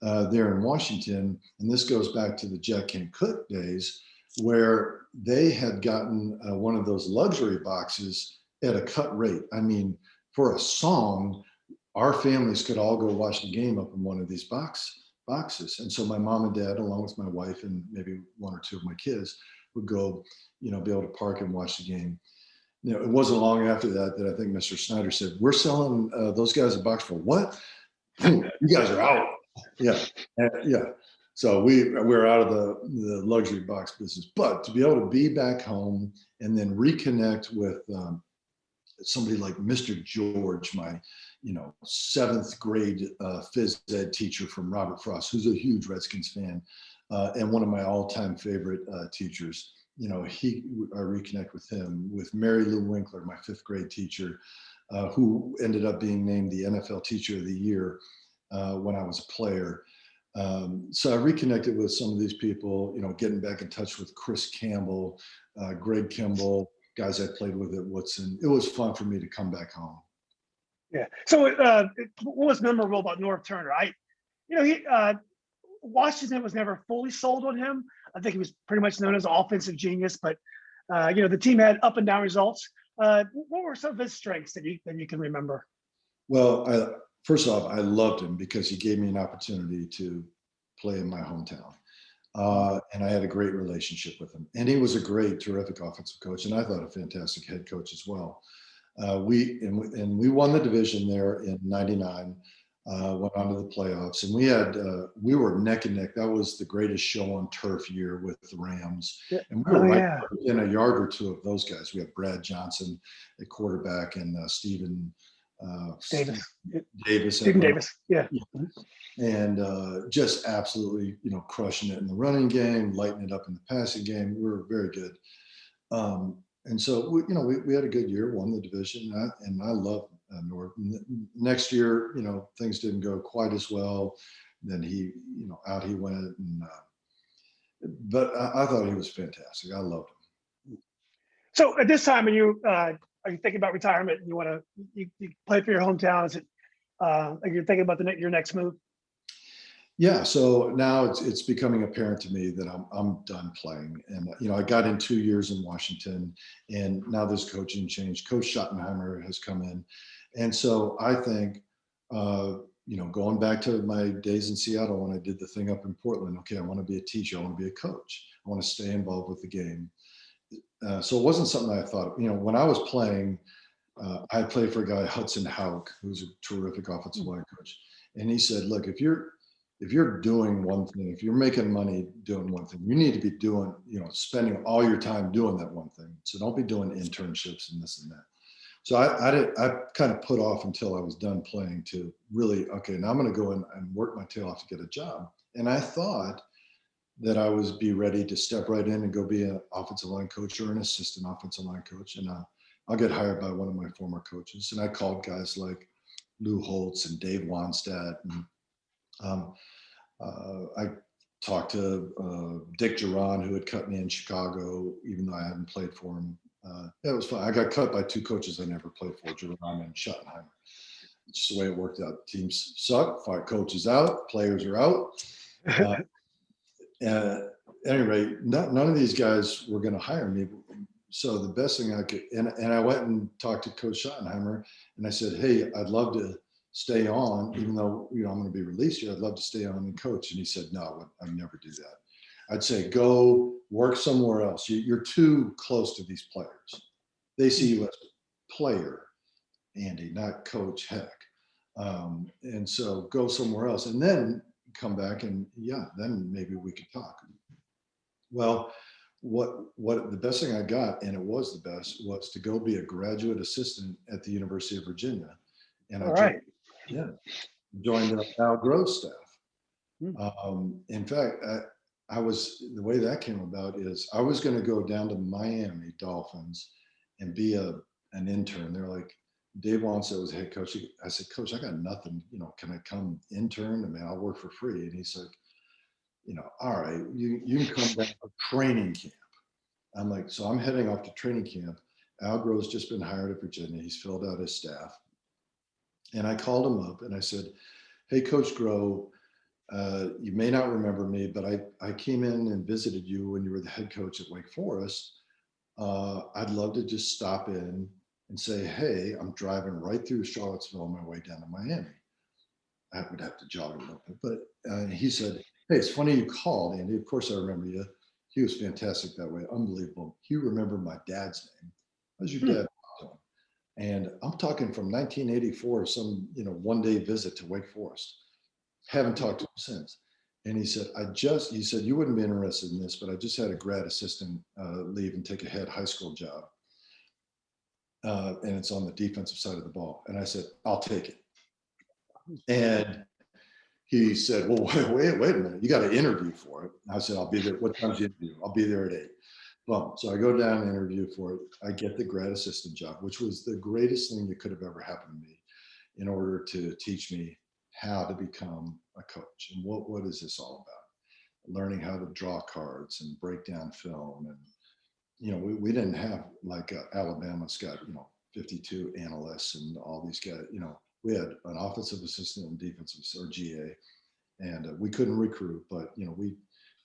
there in Washington. And this goes back to the Jack Kent Cooke days, where they had gotten one of those luxury boxes at a cut rate. I mean, for a song, our families could all go watch the game up in one of these boxes. And so my mom and dad, along with my wife and maybe 1 or 2 of my kids, would go, be able to park and watch the game. It wasn't long after that I think Mr. Snyder said, "We're selling those guys a box for what? You guys are out." Yeah. Yeah. So we're out of the luxury box business. But to be able to be back home and then reconnect with somebody like Mr. George, my 7th grade phys ed teacher from Robert Frost, who's a huge Redskins fan, and one of my all-time favorite teachers. I reconnect with him, with Mary Lou Winkler, my 5th grade teacher, who ended up being named the NFL Teacher of the Year when I was a player. So I reconnected with some of these people, getting back in touch with Chris Campbell, Greg Kimball, guys I played with at Woodson. It was fun for me to come back home. Yeah. So what was memorable about Norv Turner? Washington was never fully sold on him. I think he was pretty much known as an offensive genius, but the team had up and down results. What were some of his strengths that you can remember? Well, first off, I loved him because he gave me an opportunity to play in my hometown. And I had a great relationship with him. And he was a great, terrific offensive coach, and I thought a fantastic head coach as well. We won the division there in '99. Went on to the playoffs, and we were neck and neck. That was the greatest show on turf year with the Rams, and we were within a yard or 2 of those guys. We had Brad Johnson at quarterback and Stephen Davis. Stephen Davis, yeah. And just absolutely, crushing it in the running game, lighting it up in the passing game. We were very good. And so we had a good year, won the division, and I love Norv. Next year, things didn't go quite as well. Then out he went, and but I thought he was fantastic. I loved him. So at this time, are you thinking about retirement? And you want to you play for your hometown? Is it are you thinking about your next move? Yeah, so now it's becoming apparent to me that I'm done playing, and I got in 2 years in Washington, and now there's coaching change. Coach Schottenheimer has come in, and so I think, going back to my days in Seattle when I did the thing up in Portland. Okay, I want to be a teacher. I want to be a coach. I want to stay involved with the game. So it wasn't something I thought. When I was playing, I played for a guy, Hudson Houck, who's a terrific offensive line coach, and he said, "Look, if you're doing one thing, if you're making money doing one thing, you need to be doing, spending all your time doing that one thing. So don't be doing internships and this and that." So I kind of put off until I was done playing to really, okay, now I'm going to go in and work my tail off to get a job. And I thought that I was be ready to step right in and go be an offensive line coach or an assistant offensive line coach. And I'll get hired by one of my former coaches. And I called guys like Lou Holtz and Dave Wanstadt, and I talked to Dick Geron, who had cut me in Chicago, even though I hadn't played for him. It was fun. I got cut by two coaches I never played for, Geron and Schottenheimer. It's just the way it worked out. Teams suck, fire coaches out, players are out. At any rate, none of these guys were going to hire me. So the best thing I could, and I went and talked to Coach Schottenheimer, and I said, "Hey, I'd love to stay on, even though I'm going to be released here. I'd love to stay on and coach." And he said, "No, I'd never do that. I'd say go work somewhere else. You're too close to these players. They see you as a player, Andy, not coach Heck. And so go somewhere else, and then come back, and then maybe we could talk." Well, what the best thing I got, and it was the best, was to go be a graduate assistant at the University of Virginia. And I joined Al Grove's staff. In fact, the way that came about is I was going to go down to Miami Dolphins and be an intern. They're like, Dave Wanstadt was head coach. I said, "Coach, I got nothing. Can I come intern? I mean, I'll work for free." And he's like, "All right, you can come back for training camp." I'm like, so I'm heading off to training camp. Al Grove's just been hired at Virginia. He's filled out his staff. And I called him up and I said, "Hey, Coach Grove, you may not remember me, but I came in and visited you when you were the head coach at Wake Forest. I'd love to just stop in and say, hey, I'm driving right through Charlottesville on my way down to Miami." I would have to jog a little bit, but he said, "Hey, it's funny you called, Andy. Of course I remember you. He was fantastic that way. Unbelievable. He remembered my dad's name. How's your dad?" And I'm talking from 1984, some one-day visit to Wake Forest. Haven't talked to him since. And he said, he said, "You wouldn't be interested in this, but I just had a grad assistant leave and take a head high school job. And it's on the defensive side of the ball." And I said, "I'll take it." And he said, "Well, wait a minute. You got to interview for it." I said, "I'll be there. What time's the interview?" "I'll be there at 8. Boom. So I go down and interview for it. I get the grad assistant job, which was the greatest thing that could have ever happened to me in order to teach me how to become a coach. And what is this all about? Learning how to draw cards and break down film. And, we didn't have like Alabama's got, 52 analysts and all these guys, we had an offensive assistant and defensive or GA, and we couldn't recruit, but we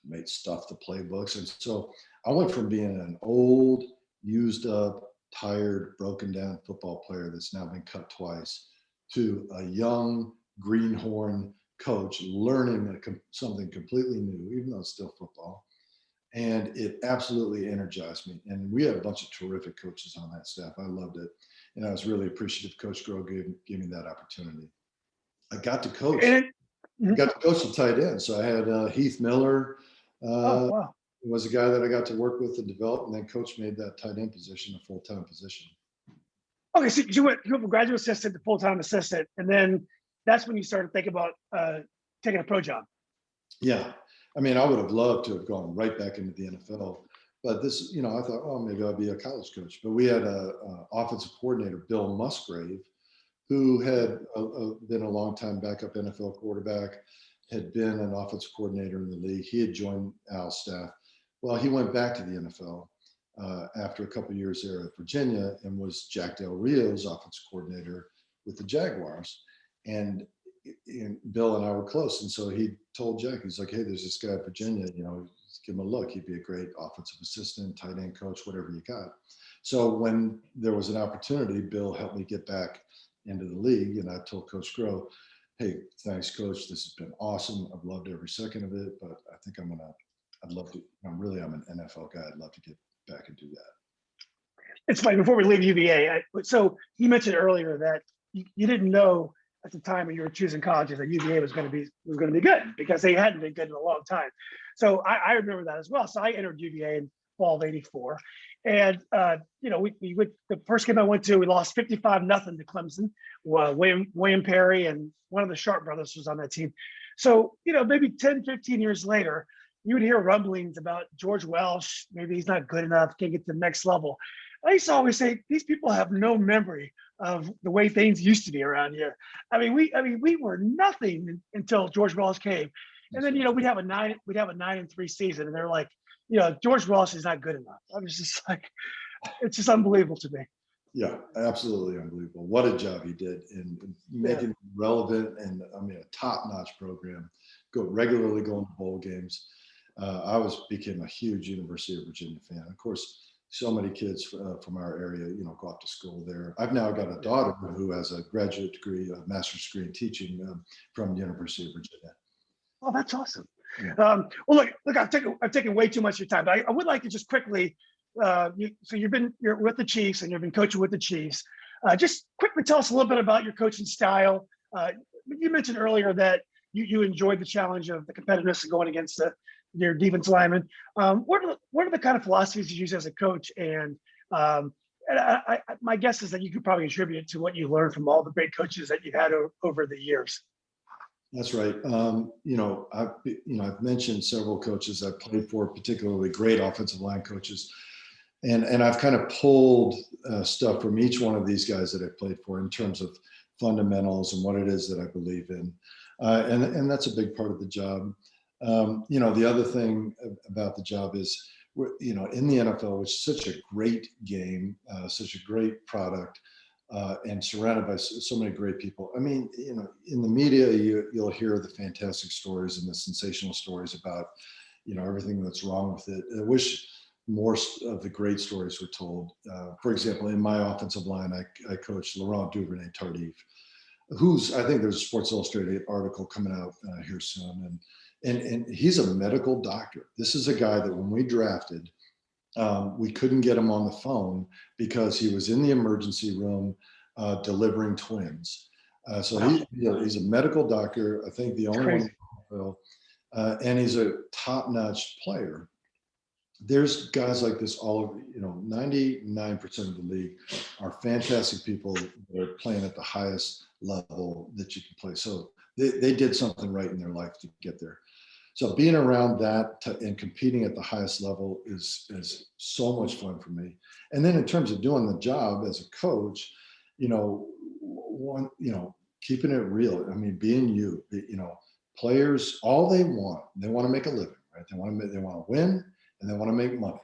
made stuff the playbooks. And so I went from being an old, used up, tired, broken down football player that's now been cut twice to a young greenhorn coach learning something completely new, even though it's still football. And it absolutely energized me. And we had a bunch of terrific coaches on that staff. I loved it. And I was really appreciative Coach Grove gave me that opportunity. I got to coach. The tight end. So I had Heath Miller. Was a guy that I got to work with and develop. And then Coach made that tight end position a full-time position. Okay, so you went from graduate assistant to full-time assistant. And then that's when you started thinking about taking a pro job. Yeah. I mean, I would have loved to have gone right back into the NFL, But this, I thought, oh, maybe I'll be a college coach. But we had a offensive coordinator, Bill Musgrave, who had been a long time backup NFL quarterback, had been an offensive coordinator in the league. He had joined Al's staff. Well, he went back to the NFL after a couple of years there at Virginia and was Jack Del Rio's offensive coordinator with the Jaguars. And Bill and I were close. And so he told Jack, he's like, hey, there's this guy at Virginia, give him a look. He'd be a great offensive assistant, tight end coach, whatever you got. So when there was an opportunity, Bill helped me get back into the league. And I told Coach Groh, hey, thanks, Coach. This has been awesome. I've loved every second of it, but I think I'm an NFL guy. I'd love to get back and do that. It's funny, before we leave UVA, so you mentioned earlier that you didn't know at the time when you were choosing colleges that UVA was going to be good, because they hadn't been good in a long time. So I remember that as well. So I entered UVA in fall of '84, and we went, the first game I went to, we lost 55-0 to Clemson. William Perry and one of the Sharp brothers was on that team. So maybe 10, 15 years later, you would hear rumblings about George Welsh. Maybe he's not good enough, can't get to the next level. I used to always say, these people have no memory of the way things used to be around here. We were nothing until George Welsh came. And then, we'd have a 9-3 season, and they're like, George Welsh is not good enough. I was just like, it's just unbelievable to me. Yeah, absolutely unbelievable. What a job he did in making it relevant, and a top-notch program. Regularly going to bowl games. I became a huge University of Virginia fan. Of course, so many kids from our area, go off to school there. I've now got a daughter who has a graduate degree, a master's degree in teaching from the University of Virginia. Oh, that's awesome. Yeah. Well, look, I've taken way too much of your time, but I would like to just quickly, you're with the Chiefs and you've been coaching with the Chiefs. Just quickly tell us a little bit about your coaching style. You mentioned earlier that you enjoyed the challenge of the competitiveness of going against your defense linemen. What are the kind of philosophies you use as a coach? And my guess is that you could probably attribute it to what you learned from all the great coaches that you've had over the years. That's right. I've mentioned several coaches I've played for, particularly great offensive line coaches. And I've kind of pulled stuff from each one of these guys that I've played for in terms of fundamentals and what it is that I believe in. And that's a big part of the job. The other thing about the job is, in the NFL, which is such a great game, such a great product, and surrounded by so many great people. In the media, you'll hear the fantastic stories and the sensational stories about, everything that's wrong with it. I wish more of the great stories were told. For example, in my offensive line, I coached Laurent Duvernay-Tardif, I think there's a Sports Illustrated article coming out here soon. And he's a medical doctor. This is a guy that when we drafted, we couldn't get him on the phone because he was in the emergency room delivering twins. He's a medical doctor. I think the only one, and he's a top-notch player. There's guys like this all over, 99% of the league are fantastic people that are playing at the highest level that you can play. So they did something right in their life to get there. So being around that and competing at the highest level is so much fun for me. And then in terms of doing the job as a coach, keeping it real. Being you, players, all they want to make a living, right? They want to win and they want to make money.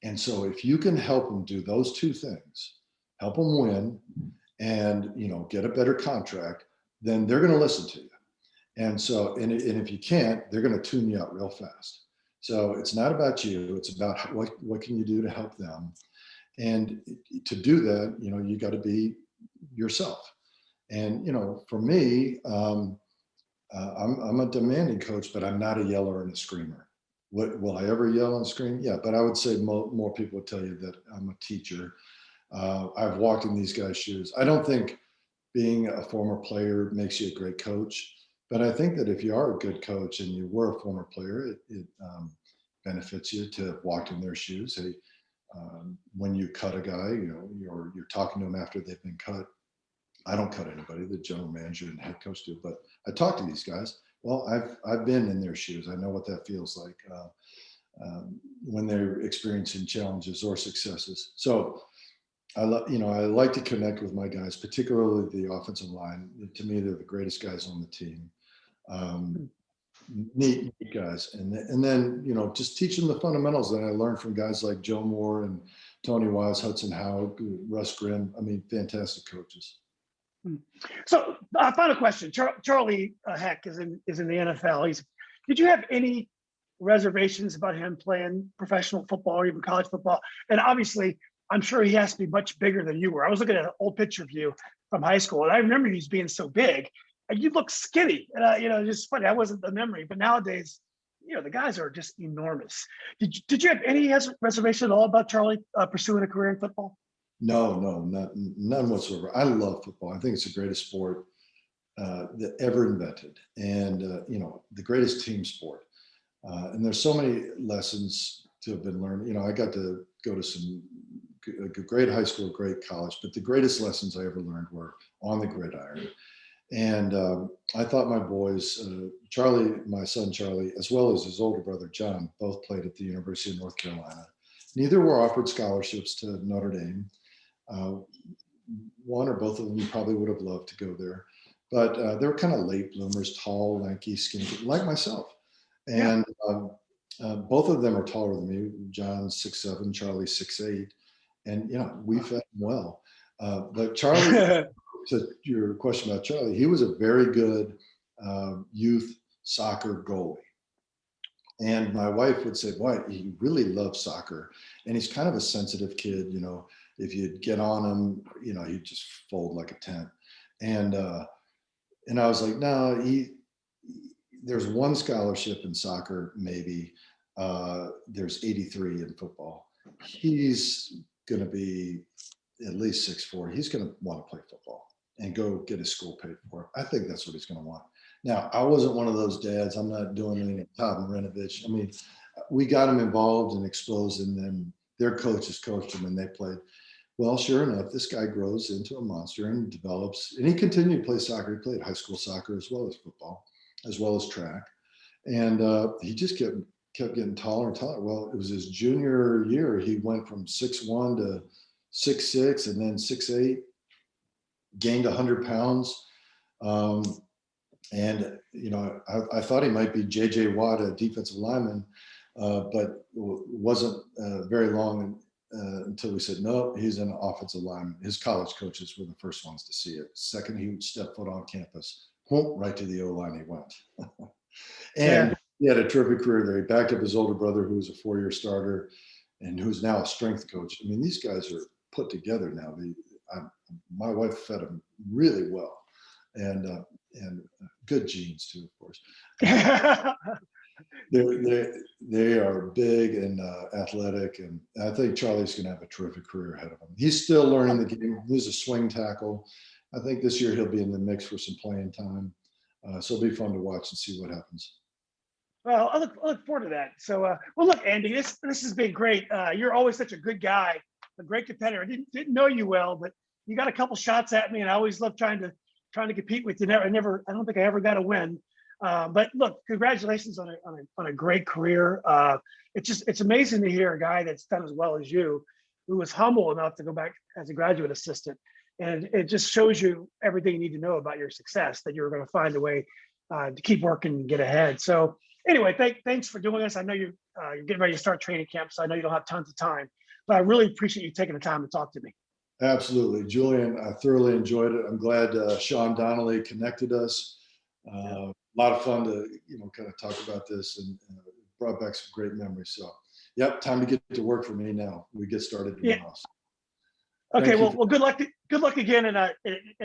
And so if you can help them do those two things, help them win and, get a better contract, then they're going to listen to you. And so, and if you can't, they're going to tune you out real fast. So it's not about you. It's about what can you do to help them. And to do that, you got to be yourself. And, for me, I'm a demanding coach, but I'm not a yeller and a screamer. Will I ever yell and scream? Yeah, but I would say more people would tell you that I'm a teacher. I've walked in these guys' shoes. I don't think being a former player makes you a great coach. But I think that if you are a good coach and you were a former player, it benefits you to have walked in their shoes. Hey, when you cut a guy, you're talking to them after they've been cut. I don't cut anybody, the general manager and head coach do, but I talk to these guys. Well, I've been in their shoes. I know what that feels like. when they're experiencing challenges or successes. So I like to connect with my guys, particularly the offensive line. To me, they're the greatest guys on the team. Neat guys, and then just teach them the fundamentals that I learned from guys like Joe Moore and Tony Wise, Hudson Howard, Russ Grimm. I mean, fantastic coaches. So, final question: Charlie Heck is in the NFL. Did you have any reservations about him playing professional football or even college football? And obviously, I'm sure he has to be much bigger than you were. I was looking at an old picture of you from high school, and I remember you being so big. And you look skinny, and just funny. That wasn't the memory, but nowadays, the guys are just enormous. Did you have any reservation at all about Charlie pursuing a career in football? No, none whatsoever. I love football. I think it's the greatest sport that ever invented, and the greatest team sport. And there's so many lessons to have been learned. I got to go to some great high school, great college, but the greatest lessons I ever learned were on the gridiron. And I thought my boys, Charlie, my son Charlie, as well as his older brother John, both played at the University of North Carolina. Neither were offered scholarships to Notre Dame. One or both of them probably would have loved to go there, but they were kind of late bloomers, tall, lanky, skinny, like myself. And both of them are taller than me. John's 6'7", Charlie's 6'8", and we fed them well. But Charlie. To your question about Charlie, he was a very good youth soccer goalie. And my wife would say, boy, he really loves soccer. And he's kind of a sensitive kid, if you'd get on him, he'd just fold like a tent. And I was like, no, there's one scholarship in soccer, maybe. There's 83 in football. He's going to be at least 6'4". He's going to want to play football and go get his school paid for. I think that's what he's going to want. Now, I wasn't one of those dads. I'm not doing anything Todd Marinovich. I mean, we got him involved and exposed, and then their coaches coached him and they played. Well, sure enough, this guy grows into a monster and develops, and he continued to play soccer. He played high school soccer as well as football, as well as track. And he just kept getting taller and taller. Well, it was his junior year. He went from 6'1" to 6'6", and then 6'8", gained 100 pounds. And, I thought he might be J.J. Watt, a defensive lineman, but wasn't very long until we said, no, he's an offensive lineman. His college coaches were the first ones to see it. Second he stepped foot on campus, right to the O-line he went. And he had a terrific career there. He backed up his older brother, who was a 4-year starter and who's now a strength coach. I mean, these guys are put together now. My wife fed them really well, and good genes too, of course. They are big and athletic, and I think Charlie's going to have a terrific career ahead of him. He's still learning the game. He's a swing tackle. I think this year he'll be in the mix for some playing time, so it'll be fun to watch and see what happens. Well, I look forward to that. So, well, look, Andy, this has been great. You're always such a good guy, a great competitor. I didn't know you well, but you got a couple shots at me, and I always love trying to compete with you. I don't think I ever got a win. But look, congratulations on a great career. It's amazing to hear a guy that's done as well as you, who was humble enough to go back as a graduate assistant. And it just shows you everything you need to know about your success, that you're going to find a way to keep working and get ahead. So anyway, thanks for doing this. I know you're getting ready to start training camp, so I know you don't have tons of time, but I really appreciate you taking the time to talk to me. Absolutely, Julian. I thoroughly enjoyed it. I'm glad Sean Donnelly connected us. A lot of fun to kind of talk about this, and brought back some great memories. So, yep, time to get to work for me now. We get started tomorrow. Okay. Well, good luck. Good luck again, and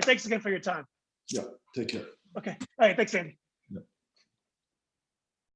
thanks again for your time. Yeah. Take care. Okay. All right. Thanks, Andy.